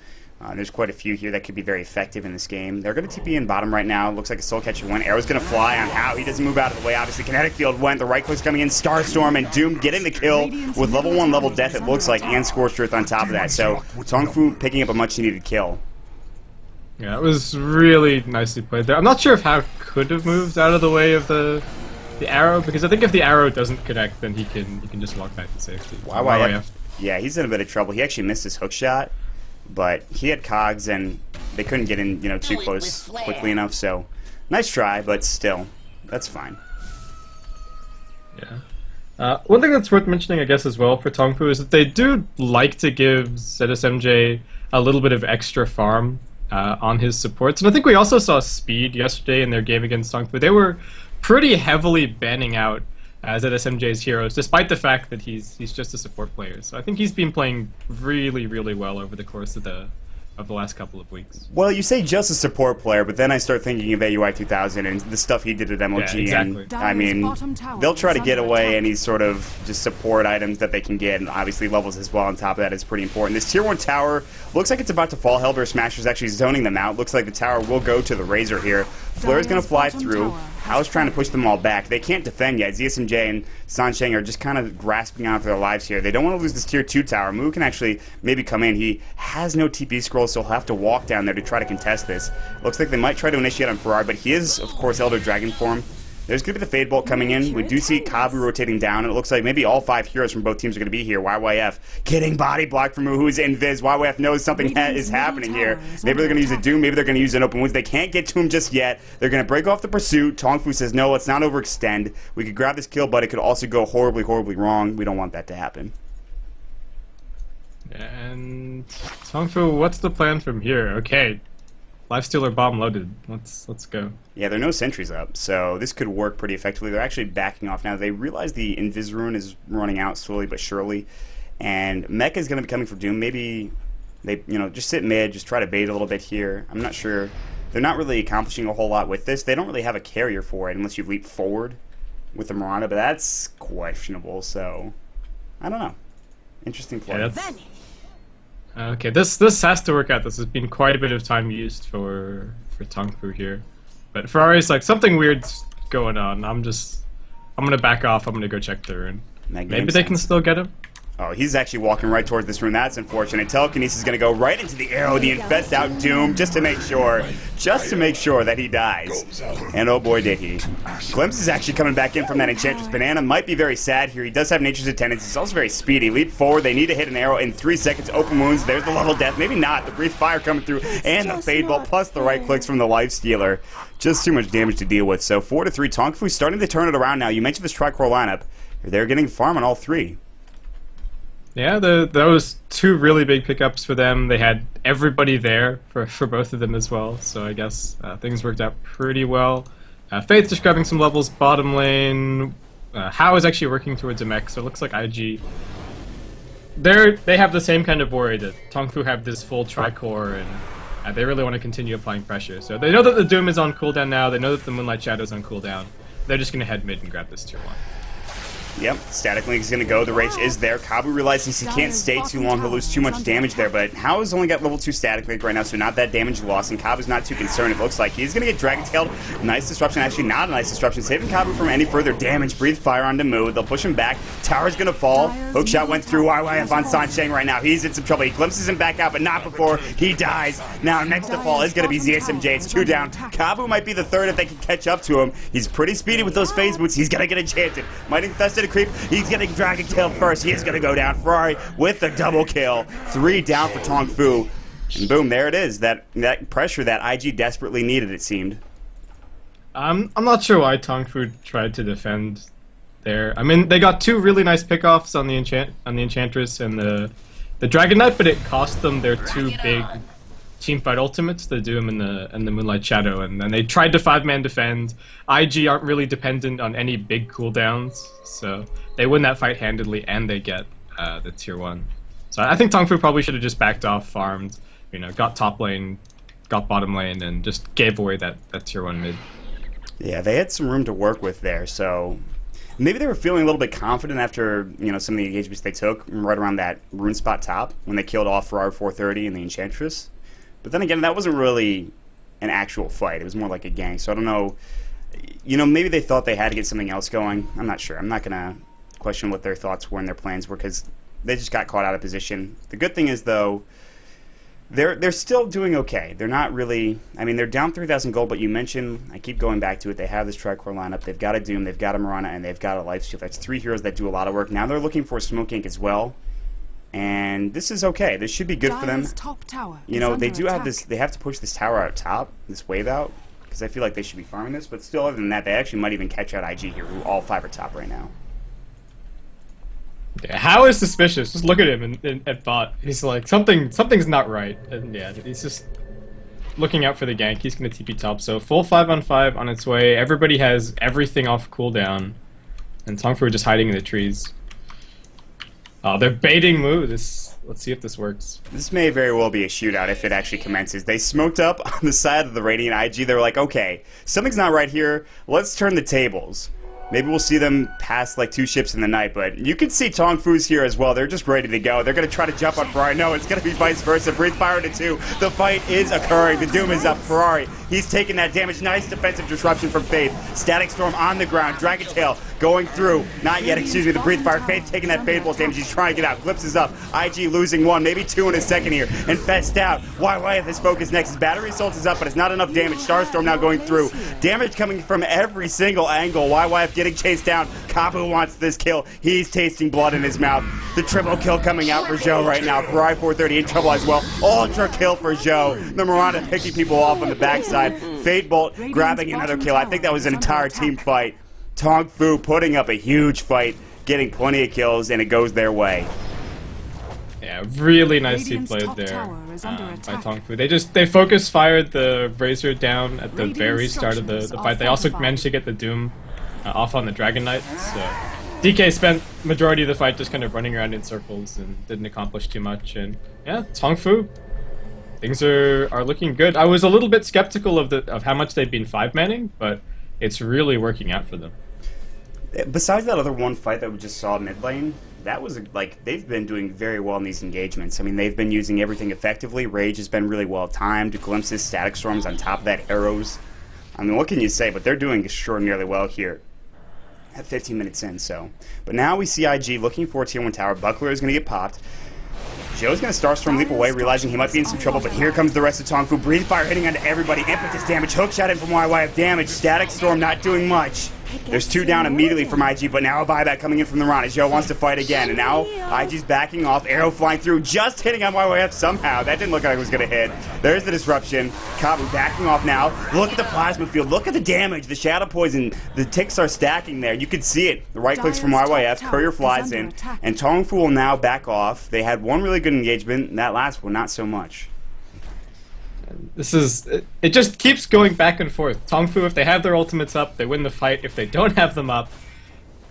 There's quite a few here that could be very effective in this game. They're going to TP in bottom right now. Looks like a Soul Catcher went. Arrow's going to fly on how. He doesn't move out of the way. Obviously, Kinetic Field went. The right click's coming in. Starstorm and Doom getting the kill with level 1 level death, it looks like, and Scorched Earth on top of that. So, Tongfu picking up a much-needed kill. Yeah, it was really nicely played there. I'm not sure if How could have moved out of the way of the arrow, because I think if the arrow doesn't connect, then he can just walk back to safety. YYF. Yeah, he's in a bit of trouble. He actually missed his hook shot, but he had cogs and they couldn't get in, too close quickly enough. So, nice try, but still, that's fine. Yeah. One thing that's worth mentioning, I guess, as well for Tongfu is that they do like to give ZSMJ a little bit of extra farm on his supports, and I think we also saw Speed yesterday in their game against Tongfu. They were pretty heavily banning out ZSMJ's heroes, despite the fact that he's just a support player. So I think he's been playing really, really well over the course of the last couple of weeks. Well, you say just a support player, but then I start thinking of AUI 2000 and the stuff he did at MOG. Yeah, exactly. And, I mean, they'll try to get away any sort of just support items that they can get, and obviously levels as well on top of that is pretty important. This Tier 1 tower looks like it's about to fall. Hellbear Smasher's actually zoning them out. Looks like the tower will go to the Razor here. Flare's going to fly through. Hao's trying to push them all back. They can't defend yet. ZSMJ and Sansheng are just kind of grasping out for their lives here. They don't want to lose this Tier 2 tower. Mu can actually maybe come in. He has no TP scroll, so he'll have to walk down there to try to contest this. Looks like they might try to initiate on Ferrari, but he is, of course, Elder Dragon form. There's going to be the Fade Bolt coming in. We do see Kabu rotating down, and it looks like maybe all 5 heroes from both teams are going to be here. YYF getting body blocked from Mu, who's invis. YYF knows something is happening here. Maybe they're going to use a Doom, maybe they're going to use an Open Wounds. They can't get to him just yet. They're going to break off the pursuit. Tongfu says, no, let's not overextend. We could grab this kill, but it could also go horribly, horribly wrong. We don't want that to happen. And Tongfu, what's the plan from here? Okay, Lifestealer bomb loaded. Let's go. Yeah, there are no sentries up, so this could work pretty effectively. They're actually backing off now. They realize the Invis Rune is running out slowly but surely, and Mecha is going to be coming for Doom. Maybe they, just sit mid, just try to bait a little bit here. I'm not sure. They're not really accomplishing a whole lot with this. They don't really have a carrier for it unless you leap forward with the Miranda, but that's questionable, so I don't know. Interesting play. Yeah, okay, this has to work out. This has been quite a bit of time used for Tongfu here, but Ferrari's like, something weird's going on. I'm gonna back off. I'm gonna go check the rune. Maybe they can still get him. Oh, he's actually walking right towards this rune. That's unfortunate. Telekinesis is going to go right into the arrow. The infest out Doom just to make sure that he dies. And oh boy, did he. Glimpse is actually coming back in from that Enchantress. Banana might be very sad here. He does have Nature's Attendance. He's also very speedy. Leap forward. They need to hit an arrow in 3 seconds. Open wounds. There's the level death. Maybe not. The Breathe Fire coming through. And the Fade Bolt plus the right clicks from the Lifestealer. Just too much damage to deal with. So 4-3. Tongfu starting to turn it around now. You mentioned this tri-core lineup. They're getting farm on all 3. Yeah, that was 2 really big pickups for them. They had everybody there for both of them as well, so I guess things worked out pretty well. Faith just grabbing some levels bottom lane. Hao is actually working towards a mech, so it looks like IG. They have the same kind of worry that Tongfu have this full tri-core, and they really want to continue applying pressure. So they know that the Doom is on cooldown now, they know that the Moonlight Shadow is on cooldown. They're just going to head mid and grab this tier 1. Yep, Static Link is going to go. The Rage is there. Kabu realizes he can't stay too long. He'll lose too much damage there, but Hao has only got level 2 Static Link right now, so not that damage loss, and Kabu's not too concerned. It looks like he's going to get Dragon Tailed. Nice disruption. Actually, not a nice disruption. Saving Kabu from any further damage. Breathe Fire onto Mu. They'll push him back. Tower's going to fall. Hookshot went through. YYF on Sansheng right now. He's in some trouble. He glimpses him back out, but not before he dies. Now, next to fall is going to be ZSMJ. It's 2 down. Kabu might be the third if they can catch up to him. He's pretty speedy with those phase boots. He's going to get enchanted. Might infested a creep. He's going to Dragon Tail first. He is going to go down. Ferrari with the double kill. 3 down for Tongfu. And boom, there it is. That pressure that IG desperately needed, it seemed. I'm not sure why Tongfu tried to defend there. I mean, they got 2 really nice pickoffs on the Enchantress and the Dragon Knight, but it cost them their 2 big teamfight ultimates, the Doom and the Moonlight Shadow, and then they tried to 5-man defend. IG aren't really dependent on any big cooldowns, so they win that fight handedly, and they get the tier 1. So I think Tongfu probably should have just backed off, farmed, got top lane got bottom lane and just gave away that tier 1 mid. Yeah, they had some room to work with there, so maybe they were feeling a little bit confident after, you know, some of the engagements they took right around that rune spot top when they killed off Ro4 and the Enchantress. But then again, that wasn't really an actual fight. It was more like a gang, so I don't know. You know, maybe they thought they had to get something else going. I'm not sure. I'm not going to question what their thoughts were and their plans were because they just got caught out of position. The good thing is, though, they're still doing okay. They're not really... I mean, they're down 3,000 gold, but you mentioned, I keep going back to it, they have this Tricore lineup. They've got a Doom, they've got a Mirana, and they've got a Lifesteal. That's 3 heroes that do a lot of work. Now they're looking for a Smoke Ink as well. And this is okay. This should be good for them. Top tower you know, they do have this... They have to push this tower out top, this wave out, because I feel like they should be farming this. But still, other than that, they actually might even catch out IG here, who all 5 are top right now. Yeah, How is suspicious. Just look at him at bot. He's like, something's not right. And yeah, he's just looking out for the gank. He's going to TP top. So full 5-on-5 on its way. Everybody has everything off cooldown. And Tongfu just hiding in the trees. Oh, they're baiting Mu. Let's see if this works. This may very well be a shootout if it actually commences. They smoked up on the side of the Radiant IG. They were like, okay, something's not right here. Let's turn the tables. Maybe we'll see them pass like 2 ships in the night, but you can see Tongfu's here as well. They're just ready to go. They're going to try to jump on Ferrari. No, it's going to be vice versa. Breathe fire into 2. The fight is occurring. The Doom is up. Ferrari, he's taking that damage. Nice defensive disruption from Faith. Static Storm on the ground. Dragon Tail going through. Not yet, excuse me. The Breathe Fire. Faith taking that Faithful damage. He's trying to get out. Glimpse is up. IG losing 1, maybe 2 in a second here. Infest out. YYF his focus next. His Battery Assault is up, but it's not enough damage. Starstorm now going through. Damage coming from every single angle. YYF getting chased down. Kabu wants this kill. He's tasting blood in his mouth. The triple kill coming out for Zhou right now. Ferrari 430 in trouble as well. Ultra kill for Zhou. The Mirana picking people off on the backside. Fate Bolt grabbing another kill. I think that was an entire team fight. Tongfu putting up a huge fight, getting plenty of kills, and it goes their way. Yeah, really nicely played there by Tongfu. They focus fired the Razor down at the very start of the fight. They also managed to get the Doom off on the Dragon Knight. So DK spent majority of the fight just kind of running around in circles and didn't accomplish too much. And yeah, Tongfu, things are looking good. I was a little bit skeptical of how much they've been 5-manning, but it's really working out for them. Besides that other one fight that we just saw mid lane, that was like they've been doing very well in these engagements. I mean, they've been using everything effectively. Rage has been really well timed. Glimpses, Static Storms on top of that, arrows. I mean, what can you say? But they're doing extraordinarily well here at 15 minutes in. So, but now we see IG looking for a tier 1 tower. Buckler is going to get popped. Zhou's going to Starstorm leap away, realizing he might be in some trouble, but here comes the rest of Tongfu. Breathe Fire hitting onto everybody. Impetus damage. Hookshot in from YYF damage. Static Storm not doing much. There's 2 down immediately from IG, but now a buyback coming in from the Rana. Zhou wants to fight again, and now IG's backing off. Arrow flying through, just hitting on YYF somehow. That didn't look like it was going to hit. There's the disruption. Kabu backing off now. Look at the plasma field. Look at the damage. The Shadow Poison. The ticks are stacking there. You can see it. The right clicks from YYF. Courier flies in, and Tongfu will now back off. They had one really good engagement, and that last one not so much. It just keeps going back and forth. Tongfu, if they have their ultimates up, they win the fight. If they don't have them up,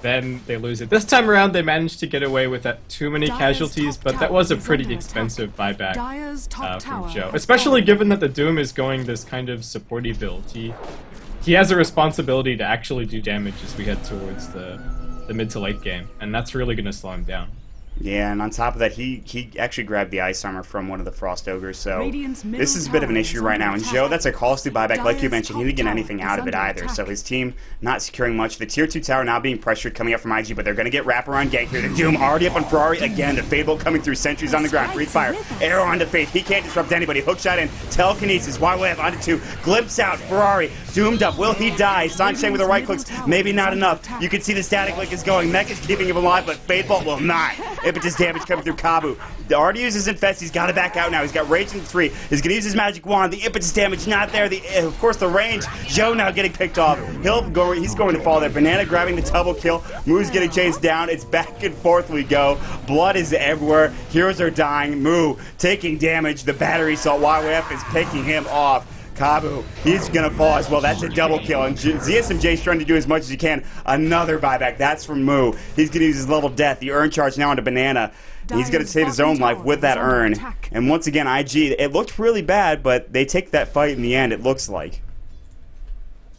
then they lose it. This time around, they managed to get away without too many casualties, but that was a pretty expensive buyback from Zhou. Especially given that the Doom is going this kind of supporty build. He has a responsibility to actually do damage as we head towards the mid to late game, and that's really going to slow him down. Yeah, and on top of that, he actually grabbed the Ice Armor from one of the Frost Ogres, so this is a bit of an issue right now. And Zhou, that's a costly buyback, like you mentioned. He didn't get anything out of it either, so his team not securing much. The Tier 2 tower now being pressured coming up from IG, but they're going to get wraparound gank here. The Doom already up on Ferrari again. The Fade Bolt coming through, sentries on the ground. Breathe Fire, arrow onto Faith. He can't disrupt anybody. Hookshot in, Telekinesis, YYF onto 2. Glimpse out, Ferrari doomed up. Will he die? Sansheng with the right clicks, maybe not enough. You can see the static link is going. Mech is keeping him alive, but Fade Bolt will not. Impetus damage coming through Kabu. Already uses Infest. He's got to back out now. He's got Rage in 3. He's going to use his magic wand. The impetus damage not there. Of course, the range. Zhou now getting picked off. He's going to fall there. Banana grabbing the double kill. Mu's getting chased down. It's back and forth we go. Blood is everywhere. Heroes are dying. Mu taking damage. The battery assault. YYF is picking him off. Kabu, he's going to fall as well. That's a double kill. And ZSMJ's trying to do as much as he can. Another buyback. That's from Mu. He's going to use his level death. The urn charge now onto Banana. And he's going to save his own life with that urn. And once again, IG, it looked really bad, but they take that fight in the end, it looks like.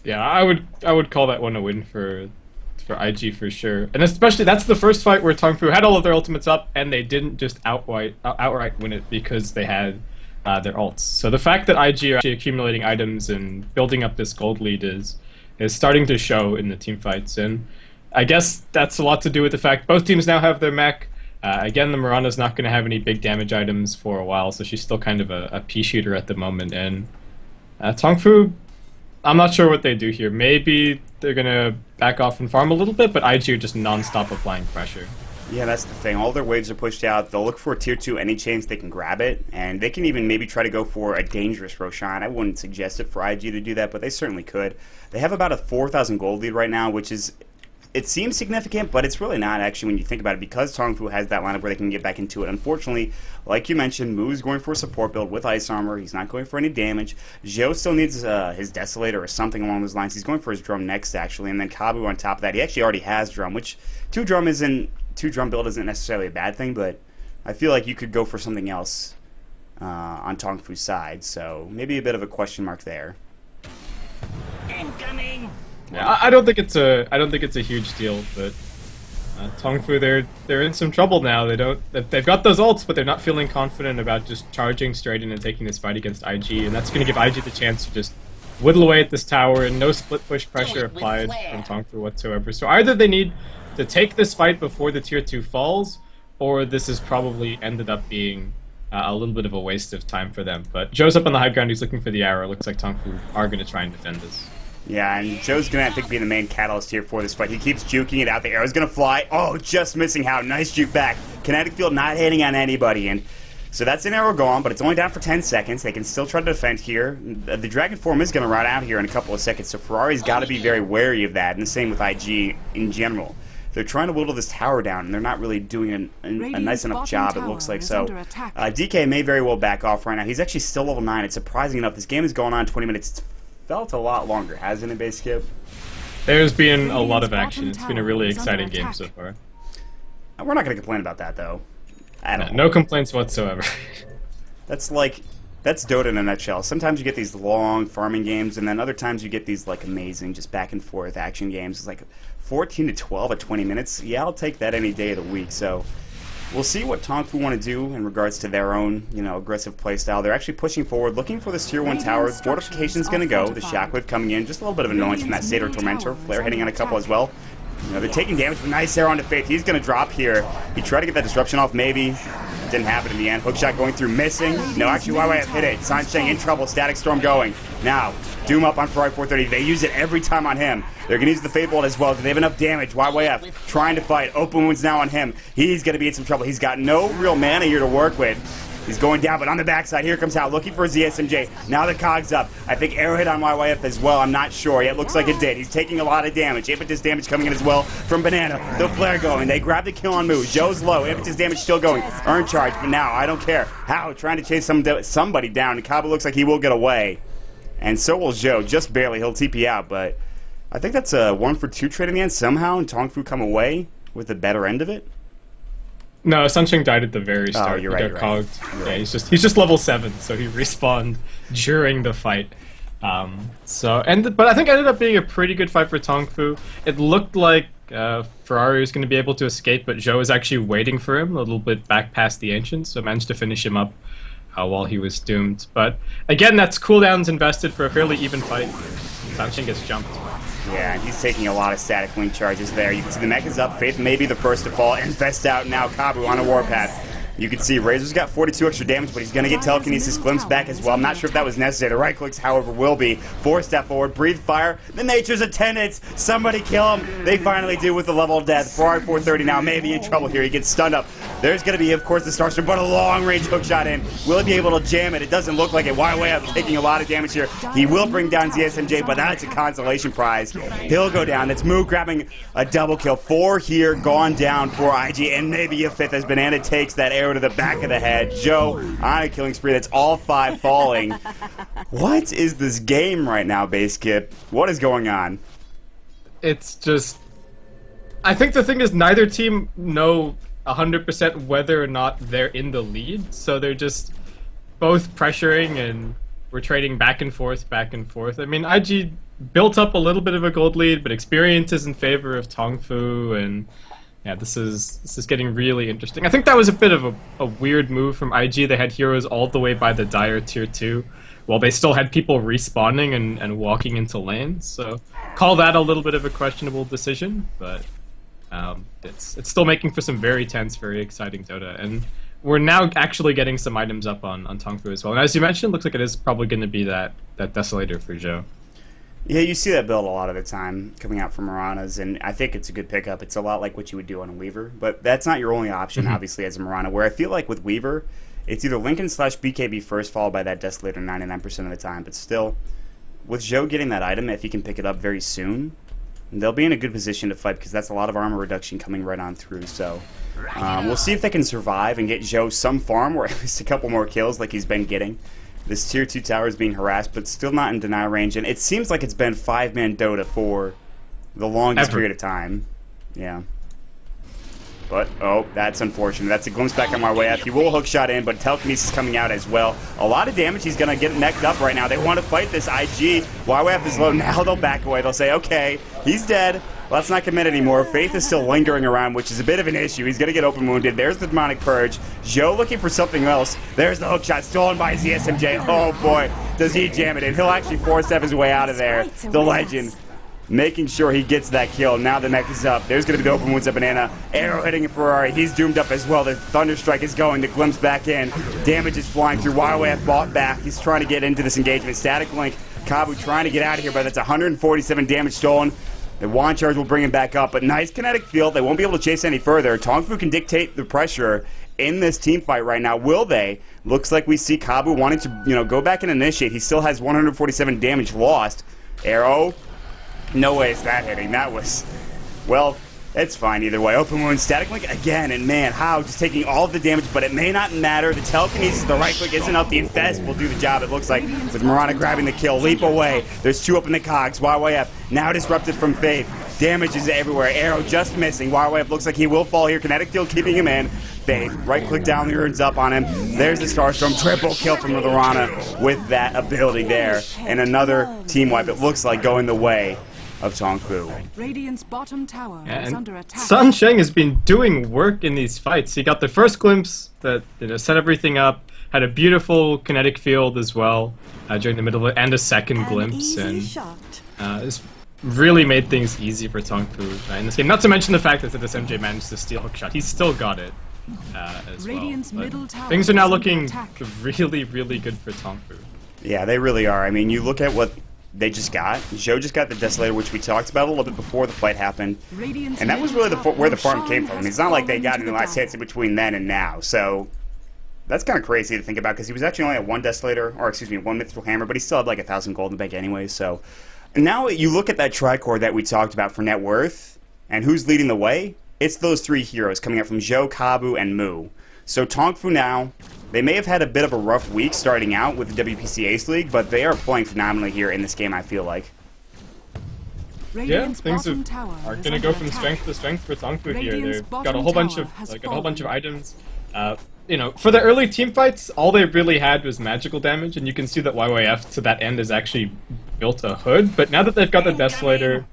Yeah, I would call that one a win for IG for sure. And especially, that's the first fight where Tongfu had all of their ultimates up, and they didn't just outright win it because they had their ults. So the fact that IG are actually accumulating items and building up this gold lead is starting to show in the team fights. And I guess that's a lot to do with the fact both teams now have their mech. Again, the Mirana's not going to have any big damage items for a while, so she's still kind of a pea shooter at the moment. And Tongfu, I'm not sure what they do here. Maybe they're going to back off and farm a little bit, but IG are just non-stop applying pressure. Yeah, that's the thing. All their waves are pushed out. They'll look for a tier 2 any chance they can grab it, and they can even maybe try to go for a dangerous Roshan. I wouldn't suggest it for IG to do that, but they certainly could. They have about a 4,000 gold lead right now, which is... It seems significant, but it's really not, actually, when you think about it, because Tongfu has that lineup where they can get back into it. Unfortunately, like you mentioned, Moo's going for a support build with Ice Armor. He's not going for any damage. Zhou still needs his Desolator or something along those lines. He's going for his Drum next, actually, and then Kabu on top of that. He actually already has Drum, which 2-drum build isn't necessarily a bad thing, but I feel like you could go for something else on Tongfu's side, so maybe a bit of a question mark there. Incoming! Yeah, I don't think it's a huge deal, but Tongfu, they're in some trouble now. They've got those ults, but they're not feeling confident about just charging straight in and taking this fight against IG, and that's going to give IG the chance to just whittle away at this tower, and no split push pressure applied from Tongfu whatsoever. So either they need to take this fight before the tier 2 falls, or this has probably ended up being a little bit of a waste of time for them. But Zhou's up on the high ground, he's looking for the arrow. Looks like Tongfu are going to try and defend this. Yeah, and Zhou's going to, I think, be the main catalyst here for this fight. He keeps juking it out. The arrow's going to fly. Oh, just missing How. Nice juke back. Kinetic field not hitting on anybody. And so that's an arrow gone, but it's only down for 10 seconds. They can still try to defend here. The Dragon Form is going to run out here in a couple of seconds, so Ferrari's got to be very wary of that, and the same with IG in general. They're trying to whittle this tower down, and they're not really doing a nice enough job, it looks like. So DK may very well back off right now. He's actually still level 9. It's surprising enough. This game is going on 20 minutes. It's felt a lot longer, hasn't it, Base Skip? There's been a lot of action. It's been a really exciting game so far. We're not going to complain about that, though. No complaints whatsoever. That's Dota in a nutshell. Sometimes you get these long farming games, and then other times you get these like amazing, just back and forth action games. It's like 14 to 12 at 20 minutes. Yeah, I'll take that any day of the week. So we'll see what Tongfu want to do in regards to their own, aggressive playstyle. They're actually pushing forward, looking for this tier 1 tower. Fortification's going to go. The Shockwave coming in. Just a little bit of annoyance from that Satyr Tormentor. Flare hitting on a couple as well. They're taking damage, but nice arrow onto Faith. He's going to drop here. He tried to get that disruption off, maybe. Didn't happen in the end. Hookshot going through, missing. No, actually, YYF hit it. Sansheng in trouble. Static Storm going. Now, Doom up on Ferrari 430. They use it every time on him. They're going to use the Fate Bolt as well. Do they have enough damage? YYF trying to fight. Open wounds now on him. He's going to be in some trouble. He's got no real mana here to work with. He's going down, but on the backside, here comes Hal, looking for ZSMJ. Now the Cog's up. I think arrow hit on YYF as well. I'm not sure. Yeah, it looks like it did. He's taking a lot of damage. Impetus damage coming in as well from Banana. The flare going. They grab the kill on Moo. Zhou's low. Impetus damage still going. Earn charge, but now I don't care. Hal trying to chase somebody down. And Kaba looks like he will get away. And so will Zhou. Just barely. He'll TP out, but I think that's a 1-for-2 trade in the end somehow, and Tongfu come away with the better end of it. No, Sunshine died at the very start. Oh, you're right. Cogged. Yeah, he's just level 7, so he respawned during the fight. But I think it ended up being a pretty good fight for Tongfu. It looked like Ferrari was going to be able to escape, but Zhou was actually waiting for him a little bit back past the Ancients, so managed to finish him up while he was doomed. But again, that's cooldowns invested for a fairly even fight. Sunshine gets jumped. Yeah, and he's taking a lot of static wing charges there. You can see the mech is up. Faith may be the first to fall. Infest out now. Kabu on a warpath. You can see Razor's got 42 extra damage, but he's going to get Telekinesis Glimpse back as well. I'm not sure if that was necessary. The right clicks, however, will be. 4-step forward, breathe fire. The Nature's Attendants. Somebody kill him. They finally do with the level of death. Ferrari 430 now may be in trouble here. He gets stunned up. There's going to be, of course, the Starstorm, but a long-range hookshot in. Will he be able to jam it? It doesn't look like it. Way up, taking a lot of damage here. He will bring down ZSMJ, but that's a consolation prize. He'll go down. That's Moo grabbing a double kill. 4 here, gone down for IG, and maybe a 5th as Banana takes that arrow to the back of the head. Zhou on a killing spree. That's all 5 falling. What is this game right now, Base Skip? What is going on? It's just... I think the thing is neither team know 100% whether or not they're in the lead, so they're just both pressuring and we're trading back and forth, back and forth. I mean, IG built up a little bit of a gold lead, but experience is in favor of Tongfu, and yeah, this is getting really interesting. I think that was a bit of a weird move from IG. They had heroes all the way by the Dire tier 2, while they still had people respawning and walking into lanes. So call that a little bit of a questionable decision, but it's still making for some very tense, very exciting Dota. And we're now actually getting some items up on Tongfu as well. And as you mentioned, looks like it is probably going to be that Desolator for Zhou. Yeah, you see that build a lot of the time coming out from Mirana's, and I think it's a good pickup. It's a lot like what you would do on a Weaver, but that's not your only option, obviously, as a Mirana, where I feel like with Weaver, it's either Lincoln/BKB first, followed by that Desolator 99% of the time, but still, with Zhou getting that item, if he can pick it up very soon, they'll be in a good position to fight, because that's a lot of armor reduction coming right on through, so we'll see if they can survive and get Zhou some farm, or at least a couple more kills like he's been getting. This tier 2 tower is being harassed, but still not in deny range, and it seems like it's been 5-man Dota for the longest period of time. Yeah. But, oh, that's unfortunate. That's a glimpse back on YYF. He will hook shot in, but telekinesis coming out as well. A lot of damage. He's going to get necked up right now. They want to fight this IG. YYF is low. Now they'll back away. They'll say, okay, he's dead. Let's not commit anymore. Faith is still lingering around, which is a bit of an issue. He's going to get open wounded. There's the Demonic Purge. Zhou looking for something else. There's the hook shot stolen by ZSMJ. Oh, boy. Does he jam it in? He'll actually 4-step his way out of there. The legend. Making sure he gets that kill. Now the neck is up. There's going to be the open wounds at Banana. Arrow hitting a Ferrari. He's doomed up as well. The Thunderstrike is going. The glimpse back in. Damage is flying through. YYF bought back. He's trying to get into this engagement. Static Link. Kabu trying to get out of here, but that's 147 damage stolen. The wand charge will bring him back up, but nice kinetic field. They won't be able to chase any further. Tongfu can dictate the pressure in this team fight right now. Will they? Looks like we see Kabu wanting to, go back and initiate. He still has 147 damage lost. Arrow. No way is that hitting. That was, well, it's fine either way. Open wound, static link again, and man, how just taking all of the damage, but it may not matter. The telekinesis, the right click isn't enough. The infest will do the job, it looks like, with Mirana grabbing the kill. Leap away. There's 2 up in the cogs. YYF now disrupted from Faith. Damage is everywhere. Arrow just missing. YYF looks like he will fall here. Kinetic field keeping him in. Faith, right click down, the urns up on him. There's the Starstorm. Triple kill from Mirana with that ability there. And another team wipe, it looks like, going the way of Tongfu. Radiant's bottom tower is under attack. Sun Sheng has been doing work in these fights. He got the first glimpse that set everything up, had a beautiful kinetic field as well during the middle of it, and a second glimpse, and it's really made things easy for Tongfu in this game. Not to mention the fact that this MJ managed to steal hookshot. He's still got it as Radiant's well. middle tower Things are now is under looking attack. really, really good for Tongfu. Yeah, they really are. I mean, you look at what they just got. Zhou just got the Desolator, which we talked about a little bit before the fight happened. Radiant's And that was really where the farm came from. It's not like they got any last hits in between then and now. So that's kind of crazy to think about, because he was actually only at 1 Desolator, or excuse me, 1 Mythical Hammer, but he still had like 1,000 gold in the bank anyway. So and now you look at that tricore that we talked about for net worth, and who's leading the way? It's those 3 heroes coming out from Zhou, Kabu, and Mu. So Tongfu now, they may have had a bit of a rough week starting out with the WPC Ace League, but they are playing phenomenally here in this game, I feel like. Yeah, things are going to go from strength to strength for Tongfu here. They've got a whole bunch of items. For the early team fights, all they really had was magical damage, and you can see that YYF to that end has actually built a hood. But now that they've got the Desolator,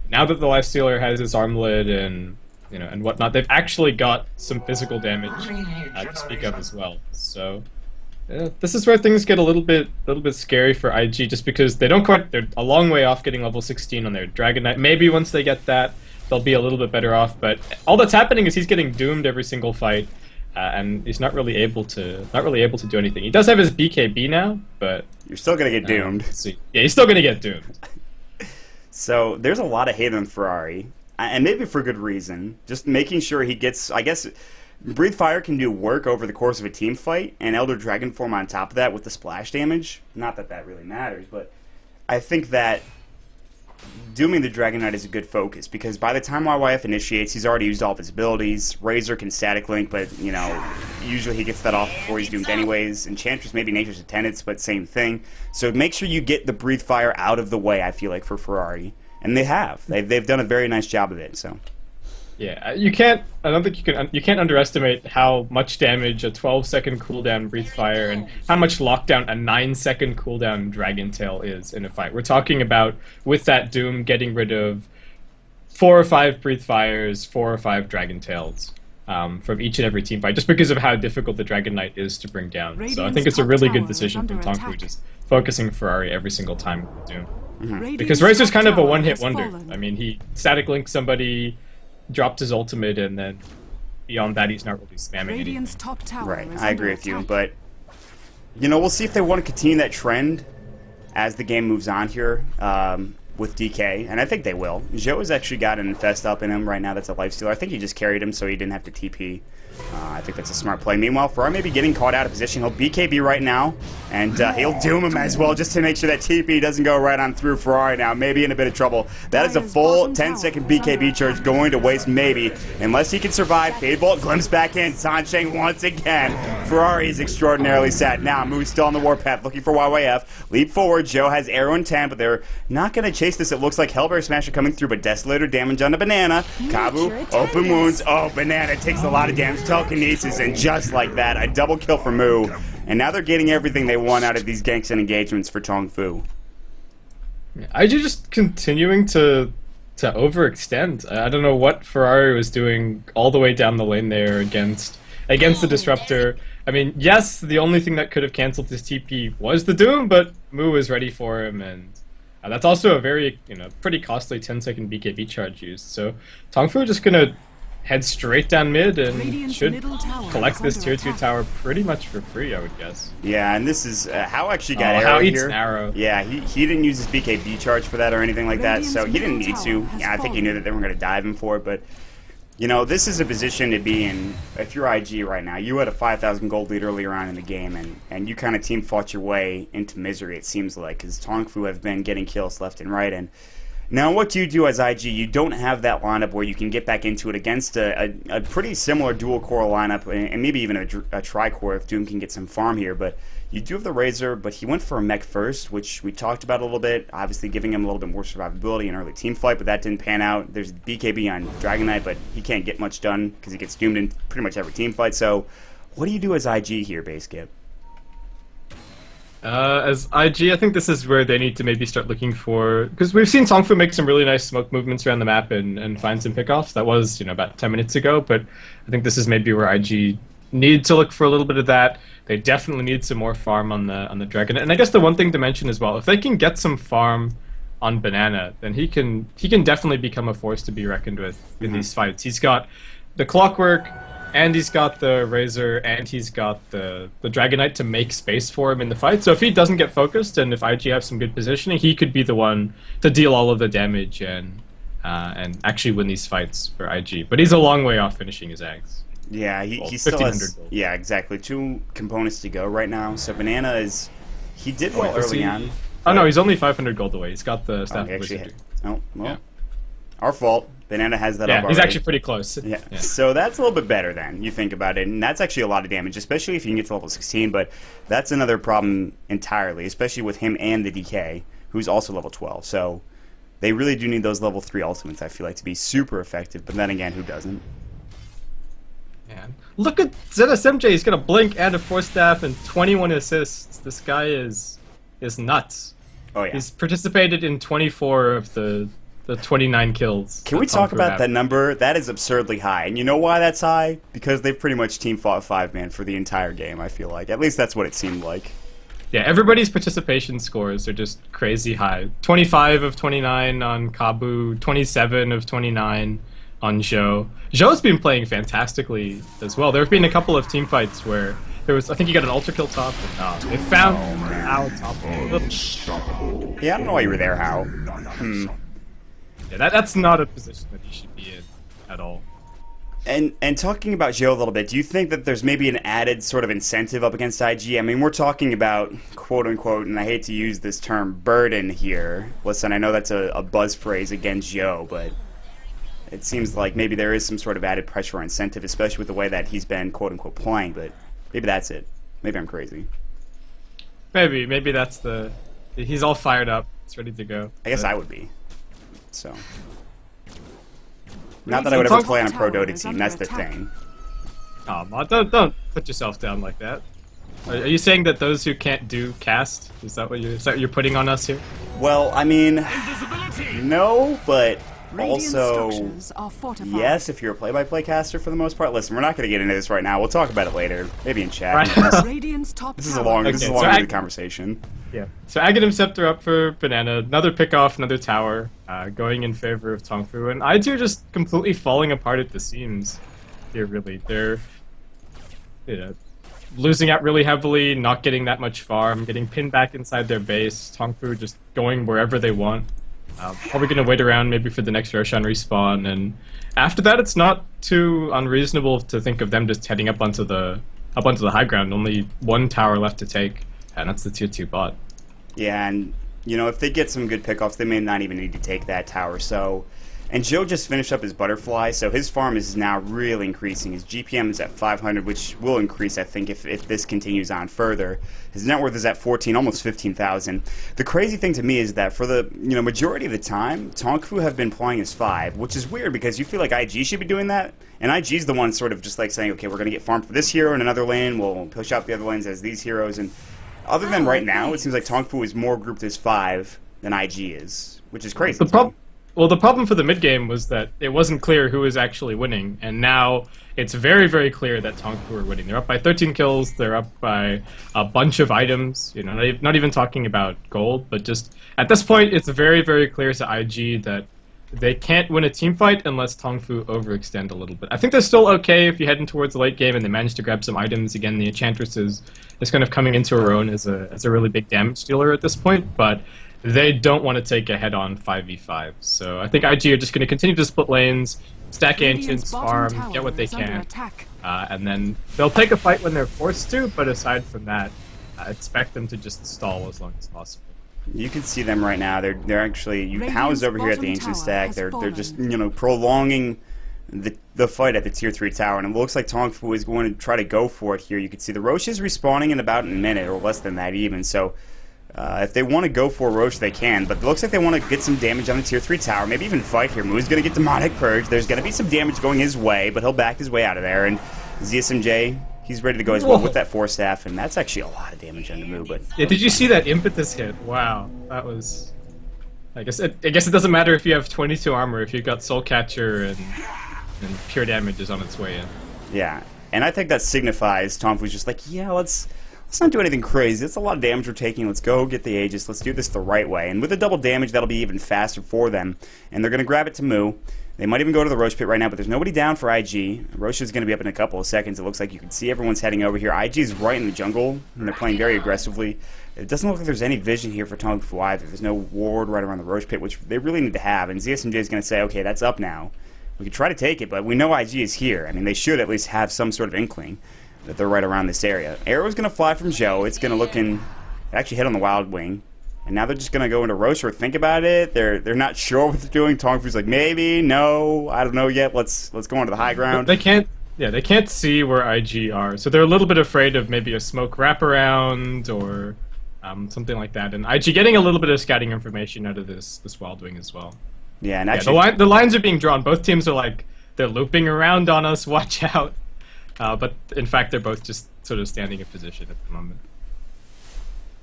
now that the Lifestealer has his armlet and and whatnot, they've actually got some physical damage to speak of as well. So this is where things get a little bit scary for IG, just because they're a long way off getting level 16 on their Dragon Knight. Maybe once they get that, they'll be a little bit better off. But all that's happening is he's getting doomed every single fight, and he's not really able to do anything. He does have his BKB now, but you're still gonna get doomed. Yeah, he's still gonna get doomed. So there's a lot of hate on Ferrari, and maybe for good reason. Just making sure he gets, I guess, Breathe Fire can do work over the course of a team fight, and Elder Dragon Form on top of that with the splash damage. Not that that really matters, but I think that dooming the Dragon Knight is a good focus, because by the time YYF initiates, he's already used all of his abilities. Razor can static link, but, usually he gets that off before he's doomed anyways. Enchantress, maybe Nature's Attendants, but same thing. So make sure you get the Breathe Fire out of the way, I feel like, for Ferrari. And they have. They've done a very nice job of it, so. Yeah, you can't. I don't think you can. You can't underestimate how much damage a 12-second cooldown Breathe Fire and how much lockdown a 9-second cooldown Dragon Tail is in a fight. We're talking about with that Doom getting rid of 4 or 5 Breathe Fires, 4 or 5 Dragon Tails from each and every team fight, just because of how difficult the Dragon Knight is to bring down. So I think it's a really good decision from Tongfu, just focusing Ferrari every single time with Doom. Because Razor's kind of a one-hit wonder. I mean, he static links somebody, dropped his ultimate, and then beyond that, he's not really spamming anything. Right, I agree with you, but you know, we'll see if they want to continue that trend as the game moves on here with DK, and I think they will. Zhou has actually got an Infest up in him right now. That's a lifestealer. I think he just carried him so he didn't have to TP. I think that's a smart play. Meanwhile, Ferrari may be getting caught out of position. He'll BKB right now, and he'll doom him as well just to make sure that TP doesn't go right on through Ferrari now. Maybe in a bit of trouble. That is a full 10-second BKB charge going to waste maybe, unless he can survive. Fade Bolt glimpse back in. Sansheng once again. Ferrari is extraordinarily sad. Now, Moo's still on the warpath looking for YYF. Leap forward. Joe has arrow in 10, but they're not going to chase this. It looks like Hellbear Smasher coming through, but Desolator damage on the Banana. Kabu, open wounds. Oh, Banana takes a lot of damage. Telekinesis, and just like that, a double kill for Moo. And now they're getting everything they want out of these ganks and engagements for Tongfu. IG just continuing to overextend. I don't know what Ferrari was doing all the way down the lane there against the Disruptor. I mean, yes, the only thing that could have canceled this TP was the Doom, but Moo was ready for him, and that's also a very, pretty costly 10-second BKB charge used. So Tongfu just gonna head straight down mid and should collect this tier 2 tower pretty much for free, I would guess. Yeah, and this is how actually got arrow How here. eats an arrow. Yeah, he didn't use his BKB charge for that or anything like that, so he didn't need to. Yeah, I think he knew that they were going to dive him for it, but this is a position to be in. If you're IG right now, you had a 5,000 gold lead earlier on in the game, and you kind of team fought your way into misery, it seems like, because Tongfu have been getting kills left and right, and now, what do you do as IG? You don't have that lineup where you can get back into it against a pretty similar dual-core lineup, and maybe even a tri-core if Doom can get some farm here. But you do have the Razor, but he went for a mech first, which we talked about a little bit, obviously giving him a little bit more survivability in early team fight, but that didn't pan out. There's BKB on Dragon Knight, but he can't get much done because he gets doomed in pretty much every team fight. So what do you do as IG here, Baseskip? As IG, I think this is where they need to maybe start looking for, because we've seen Tongfu make some really nice smoke movements around the map and find some pickoffs. That was, about 10 minutes ago, but I think this is maybe where IG need to look for a little bit of that. They definitely need some more farm on the Dragon. And I guess the one thing to mention as well, if they can get some farm on Banana, then he can definitely become a force to be reckoned with in these fights. He's got the Clockwork, and he's got the Razor, and he's got the Dragon Knight to make space for him in the fight. So if he doesn't get focused, and if IG have some good positioning, he could be the one to deal all of the damage and actually win these fights for IG. But he's a long way off finishing his eggs. Yeah, he still has. Gold. Yeah, exactly. 2 components to go right now. So Banana he did well early on. Oh no, he's only 500 gold away. He's got the Staff of Wizardry. Oh, well, yeah. Our fault. Banana has that up already. He's actually pretty close. Yeah, so that's a little bit better then, you think about it. And that's actually a lot of damage, especially if you can get to level 16. But that's another problem entirely, especially with him and the DK, who's also level 12. So they really do need those level 3 ultimates, I feel like, to be super effective. But then again, who doesn't? Man. Look at ZSMJ. He's got a blink and a Force Staff and 21 assists. This guy is nuts. Oh, yeah. He's participated in 24 of the 29 kills. Can we talk about that number? That is absurdly high. And you know why that's high? Because they've pretty much team fought 5-man for the entire game, I feel like. At least that's what it seemed like. Yeah, everybody's participation scores are just crazy high. 25 of 29 on Kabu, 27 of 29 on Zhou. Zhou's been playing fantastically as well. There have been a couple of team fights where there was, I think he got an ultra kill top, and they found Hao top. Yeah, I don't know why you were there, Hao. Yeah, that's not a position that he should be in at all. And talking about Zhou a little bit, do you think that there's maybe an added sort of incentive up against IG? I mean, we're talking about, quote-unquote, and I hate to use this term, burden here. Listen, I know that's a buzz phrase against Zhou, but it seems like maybe there is some sort of added pressure or incentive, especially with the way that he's been, quote-unquote, playing, but maybe that's it. Maybe I'm crazy. Maybe that's he's all fired up. It's ready to go. I guess I would be. So Not that I would ever play on a pro Dota team, that's the thing. Oh, Ma, don't put yourself down like that. Are you saying that those who can't do cast, is that what you're putting on us here? Well, I mean, no, but also, yes, if you're a play-by-play caster for the most part. Listen, we're not going to get into this right now. We'll talk about it later, maybe in chat. Right. This is a long conversation. Yeah. So Aghanim Scepter up for Banana, another pick-off, another tower, going in favor of Tongfu, and IG are just completely falling apart at the seams here, really. They're, losing out really heavily, not getting that much farm, getting pinned back inside their base, Tongfu just going wherever they want. Probably going to wait around maybe for the next Roshan respawn, and after that it's not too unreasonable to think of them just heading up onto the high ground. Only one tower left to take, and that's the tier 2 bot. Yeah, and if they get some good pickoffs, they may not even need to take that tower. And Joe just finished up his butterfly, so his farm is now really increasing. His GPM is at 500, which will increase, I think, if this continues on further. His net worth is at 14, almost 15,000. The crazy thing to me is that for the majority of the time, Tongfu have been playing as 5, which is weird because you feel like IG should be doing that, and IG's the one sort of just like saying, okay, we're going to get farmed for this hero in another lane, we'll push out the other lanes as these heroes, and other than right now, it seems like Tongfu is more grouped as 5 than IG is, which is crazy. Well, the problem for the mid-game was that it wasn't clear who was actually winning, and now it's very, very clear that Tongfu are winning. They're up by 13 kills, they're up by a bunch of items, not even talking about gold, but just, at this point, it's very, very clear to IG that they can't win a team fight unless Tongfu overextend a little bit. I think they're still okay if you're heading towards the late game and they manage to grab some items. Again, the Enchantress is kind of coming into her own as a really big damage dealer at this point, but they don't want to take a head-on 5v5. So I think IG are just going to continue to split lanes, stack Ancients, farm, get what they can, and then they'll take a fight when they're forced to, but aside from that, expect them to just stall as long as possible. You can see them right now. They're actually housed over here at the Ancient stack. They're just prolonging the fight at the tier 3 tower, and it looks like Tongfu is going to try to go for it here. You can see the Roche is respawning in about a minute or less than that even. So if they want to go for Roche, they can, but it looks like they want to get some damage on the tier 3 tower, maybe even fight here. Moo's going to get Demonic Purge. There's going to be some damage going his way, but he'll back his way out of there, and ZSMJ, he's ready to go as well with that 4 staff, and that's actually a lot of damage on the Moo. But yeah, did you see that impetus hit? Wow, that was... I guess it doesn't matter if you have 22 armor, if you've got Soul Catcher and pure damage is on its way in. Yeah, and I think that signifies Tongfu's just like, yeah, let's not do anything crazy. It's a lot of damage we're taking. Let's go get the Aegis. Let's do this the right way. And with the double damage, that'll be even faster for them. And they're going to grab it to Moo. They might even go to the Roche pit right now, but there's nobody down for IG. Roche is going to be up in a couple of seconds. It looks like you can see everyone's heading over here. IG is right in the jungle, and they're playing very aggressively. It doesn't look like there's any vision here for Tongfu either. There's no ward right around the Roche pit, which they really need to have. And ZSMJ is going to say, okay, that's up now. We could try to take it, but we know IG is here. I mean, they should at least have some sort of inkling that they're right around this area. Arrow's going to fly from Joe. It's going to look in... It actually hit on the Wild Wing. And now they're just going to go into Roche or think about it. They're not sure what they're doing. Tongfu's like, maybe, no, I don't know yet. Let's go onto the high ground. They can't see where IG are. So they're a little bit afraid of maybe a smoke wraparound or something like that. And IG getting a little bit of scouting information out of this Wild Wing as well. Yeah, and actually... the lines are being drawn. Both teams are like, they're looping around on us, watch out. But in fact, they're both just sort of standing in position at the moment.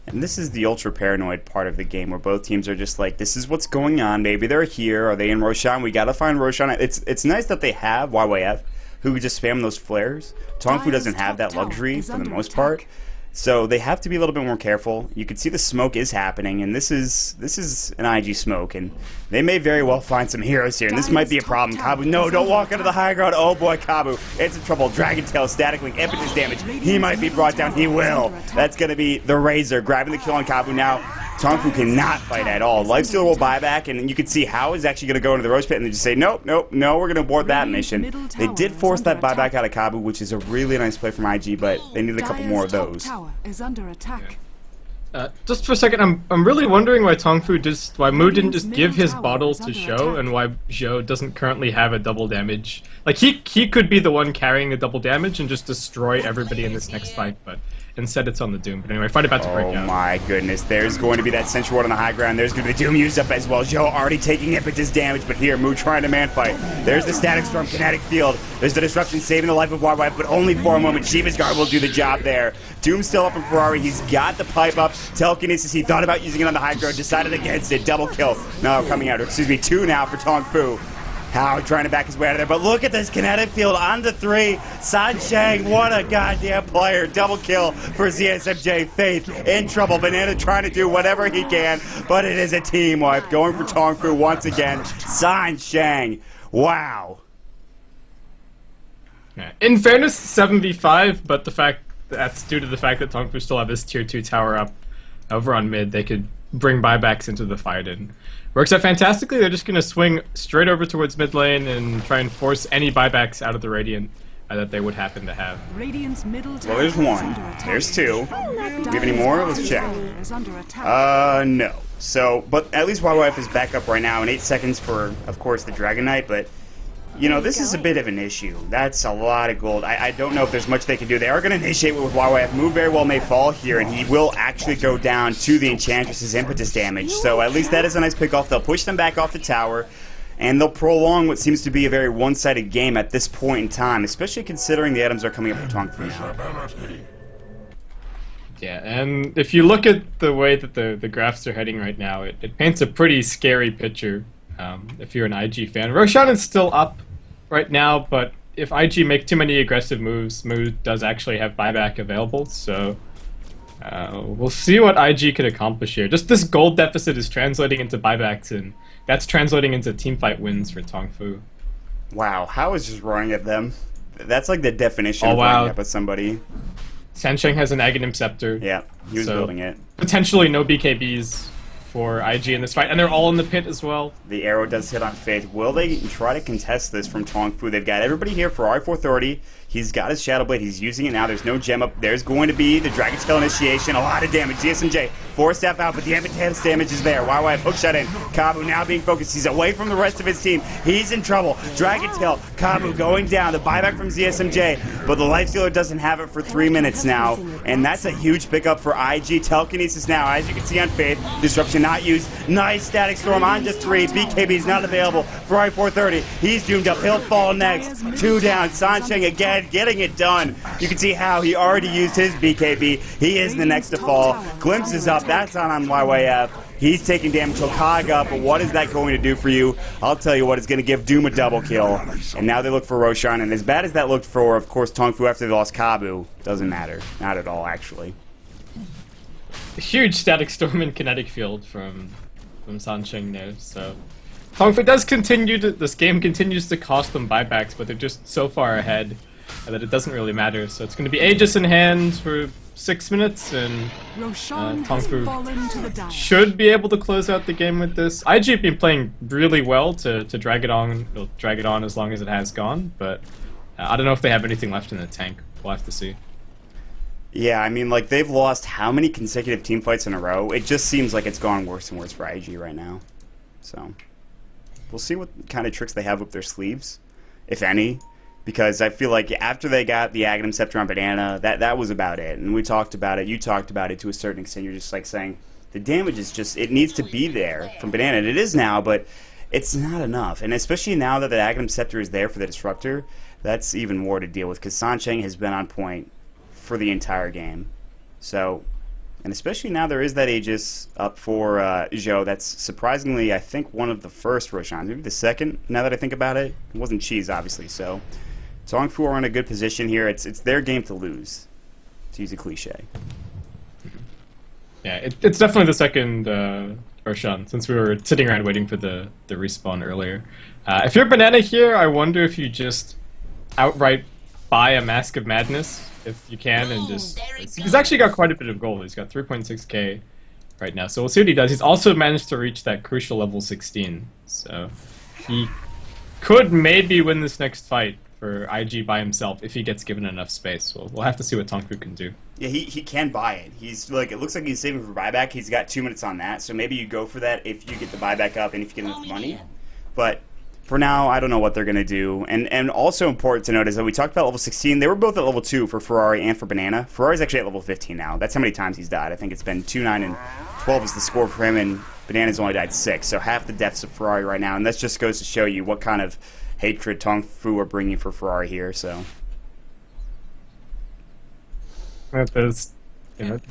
And this is the ultra paranoid part of the game where both teams are just like, this is what's going on. Maybe they're here. Are they in Roshan? We gotta find Roshan. It's nice that they have YYF, who could just spam those flares. Tongfu doesn't have that luxury for the most part. So they have to be a little bit more careful. You can see the smoke is happening, and this is an IG smoke, and they may very well find some heroes here, and this might be a problem. Kabu, no, don't walk into the high ground. Oh boy, Kabu, it's in trouble. Dragon Tail, Static Link, impetus damage. He might be brought down. He will. That's going to be the Razor grabbing the kill on Kabu now. Tongfu cannot fight at all. Lifestealer will buy back, and you can see how is actually going to go into the Roche pit, and they just say, nope, nope, no, we're going to abort that mission. They did force that buyback out of Kabu, which is a really nice play from IG, but they need a couple more of those. Just for a second, I'm really wondering why why Moo didn't just give his bottles to Zhou, and why Zhou doesn't currently have a double damage. Like, he could be the one carrying the double damage and just destroy everybody in this next fight, but instead it's on the Doom. But anyway, fight about to break out. Oh my goodness, there's going to be that Sentry Ward on the high ground. There's going to be Doom used up as well. Joe already taking impetus damage, but here, Moo trying to man fight. There's the Static Storm, Kinetic Field. There's the Disruption saving the life of YYF, but only for a moment. Shiva's Guard will do the job there. Doom's still up in Ferrari. He's got the pipe up. Telekinesis, he thought about using it on the high ground, decided against it. Double kill. No, coming out. Excuse me, 2 now for Tongfu. How trying to back his way out of there, but look at this Kinetic Field on the 3. Sansheng, what a goddamn player. Double kill for ZSMJ. Faith in trouble. Banana trying to do whatever he can, but it is a team wipe. Going for Tongfu once again. Sansheng. Wow. Yeah. In fairness, 7v5, but that's due to the fact that Tongfu still have this tier 2 tower up over on mid. They could bring buybacks into the fight, and works out fantastically. They're just going to swing straight over towards mid lane and try and force any buybacks out of the Radiant that they would happen to have. Well, there's 1. There's 2. Do we have any more? Let's check. No. So, but at least YYF is back up right now in 8 seconds for, of course, the Dragon Knight, but you know, this is a bit of an issue. That's a lot of gold. I don't know if there's much they can do. They are going to initiate with YYF. Move very well may fall here, and he will actually go down to the Enchantress's impetus damage. So at least that is a nice pick-off. They'll push them back off the tower, and they'll prolong what seems to be a very one-sided game at this point in time, especially considering the items are coming up for Tongfu now. Yeah, and if you look at the way that the graphs are heading right now, it paints a pretty scary picture if you're an IG fan. Roshan is still up right now, but if IG make too many aggressive moves, Moo does actually have buyback available, so we'll see what IG can accomplish here. Just this gold deficit is translating into buybacks, and that's translating into teamfight wins for Tongfu. Wow, how is just running at them? That's like the definition of running up at somebody. Sansheng has an Aghanim Scepter. Yeah, he was building it. Potentially no BKBs for IG in this fight, and they're all in the pit as well. The arrow does hit on Faith. Will they try to contest this from Tongfu? They've got everybody here for Ro4. He's got his Shadow Blade. He's using it now. There's no gem up. There's going to be the Dragon Tail initiation. A lot of damage. ZSMJ, 4-step out, but the impetus damage is there. YYF hook shot in. Kabu now being focused. He's away from the rest of his team. He's in trouble. Dragon Tail, Kabu going down. The buyback from ZSMJ, but the Lifestealer doesn't have it for 3 minutes now, and that's a huge pickup for IG. Telekinesis now, as you can see on Faith. Disruption not used. Nice Static Storm on just 3. BKB is not available for Ro4. He's doomed up. He'll fall next. 2 down. Sansheng again getting it done. You can see how he already used his BKB. He is the next to fall. Glimpse is up. That's on YYF. He's taking damage. Hokage up, but what is that going to do for you? I'll tell you what, it's going to give Doom a double kill. And now they look for Roshan, and as bad as that looked for, of course, Tongfu after they lost Kabu, doesn't matter. Not at all, actually. A huge Static Storm and Kinetic Field from Sansheng there, so Tongfu does continue to, this game continues to cost them buybacks, but they're just so far ahead that it doesn't really matter. So it's going to be Aegis in hand for 6 minutes, and Tongfu should be able to close out the game with this. IG have been playing really well to drag it on. It'll drag it on as long as it has gone, but I don't know if they have anything left in the tank. We'll have to see. Yeah, I mean, like, they've lost how many consecutive team fights in a row? It just seems like it's gone worse and worse for IG right now. So we'll see what kind of tricks they have up their sleeves, if any. Because I feel like after they got the Aghanim Scepter on Banana, that was about it. And we talked about it, you talked about it to a certain extent. You're just like saying, the damage is just, it needs to be there from Banana. And it is now, but it's not enough. And especially now that the Aghanim Scepter is there for the Disruptor, that's even more to deal with. Because Sansheng has been on point for the entire game. So, and especially now there is that Aegis up for Zhou. That's surprisingly, I think, one of the first Roshans. Maybe the second, now that I think about it. It wasn't Cheese, obviously, so Tongfu are in a good position here. It's their game to lose, to use a cliche. Yeah, it's definitely the second Roshan, since we were sitting around waiting for the respawn earlier. If you're Banana here, I wonder if you just outright buy a Mask of Madness, if you can, and just... He's actually got quite a bit of gold. He's got 3.6k right now, so we'll see what he does. He's also managed to reach that crucial level 16, so he could maybe win this next fight for IG by himself if he gets given enough space. We'll have to see what Tongfu can do. Yeah, he can buy it. He's like, it looks like he's saving for buyback. He's got 2 minutes on that, so maybe you go for that if you get the buyback up and if you get enough money. But for now, I don't know what they're going to do. And also important to note is that we talked about level 16. They were both at level 2 for Ferrari and for Banana. Ferrari's actually at level 15 now. That's how many times he's died. I think it's been 2, 9, and 12 is the score for him, and Banana's only died 6. So half the deaths of Ferrari right now. And that just goes to show you what kind of hatred Tongfu are bringing for Ferrari here. So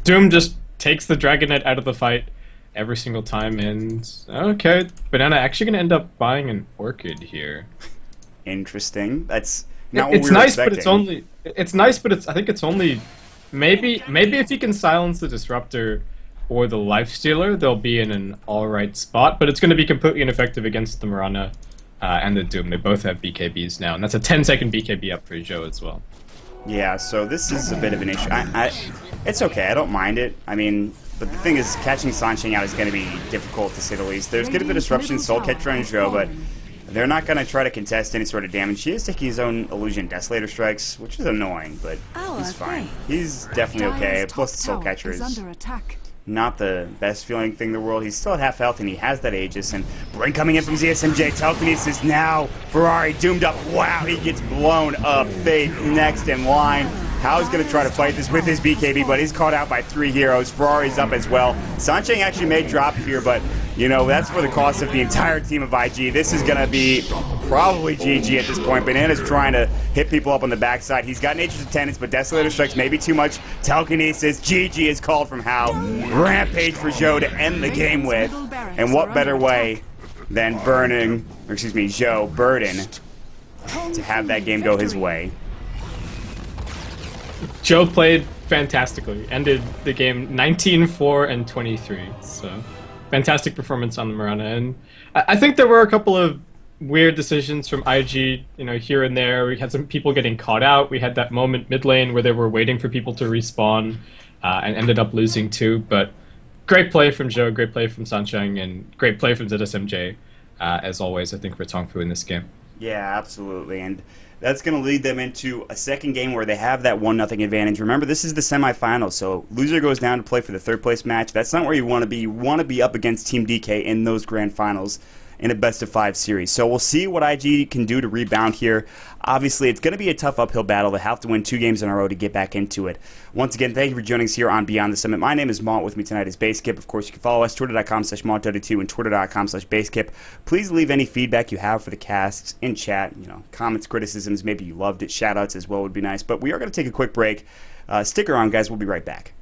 Doom just takes the Dragonet out of the fight every single time, and okay, Banana actually going to end up buying an Orchid here. Interesting. That's not what it's we were nice, expecting. but it's only. It's nice, but it's. I think it's only. Maybe if he can silence the Disruptor or the Lifestealer, they'll be in an alright spot. But it's going to be completely ineffective against the Mirana and the Doom. They both have BKBs now, and that's a 10-second BKB up for Joe as well. Yeah, so this is a bit of an issue. It's okay. I don't mind it. I mean, but the thing is, catching Sansheng out is going to be difficult, to say the least. There's going to be disruption, Soul Catcher on Joe, but they're not going to try to contest any sort of damage. He is taking his own Illusion Desolator strikes, which is annoying, but he's fine. He's definitely okay. Plus, the Soul Catcher is not the best feeling thing in the world. He's still at half health, and he has that Aegis. And Blink coming in from ZSMJ. Telekinesis now. Ferrari doomed up. Wow, he gets blown up. Fate next in line. Hao's going to try to fight this with his BKB, but he's caught out by 3 heroes. Ferrari's up as well. Sansheng actually may drop here, but, you know, that's for the cost of the entire team of IG. This is going to be probably GG at this point. Banana's trying to hit people up on the backside. He's got Nature's Attendance, but Desolator Strikes maybe too much. Telekinesis. GG is called from Hao. Rampage for Zhou to end the game with. And what better way than Zhou Burden to have that game go his way. Joe played fantastically. Ended the game 19-4 and 23. So, fantastic performance on the Mirana. And I think there were a couple of weird decisions from IG, you know, here and there. We had some people getting caught out. We had that moment mid lane where they were waiting for people to respawn and ended up losing too. But great play from Joe, great play from Sansheng, and great play from ZSMJ, as always, I think, for Tongfu in this game. Yeah, absolutely. And that's going to lead them into a second game where they have that 1-0 advantage. Remember, this is the semifinals, so loser goes down to play for the third-place match. That's not where you want to be. You want to be up against Team DK in those grand finals in a best-of-5 series. So we'll see what IG can do to rebound here. Obviously, it's going to be a tough uphill battle. They have to win 2 games in a row to get back into it. Once again, thank you for joining us here on Beyond the Summit. My name is Malt. With me tonight is Basekip. Of course, you can follow us, twitter.com/Malt32 and twitter.com/Basekip. Please leave any feedback you have for the casts in chat. You know, comments, criticisms, maybe you loved it. Shout-outs as well would be nice. But we are going to take a quick break. Stick around, guys. We'll be right back.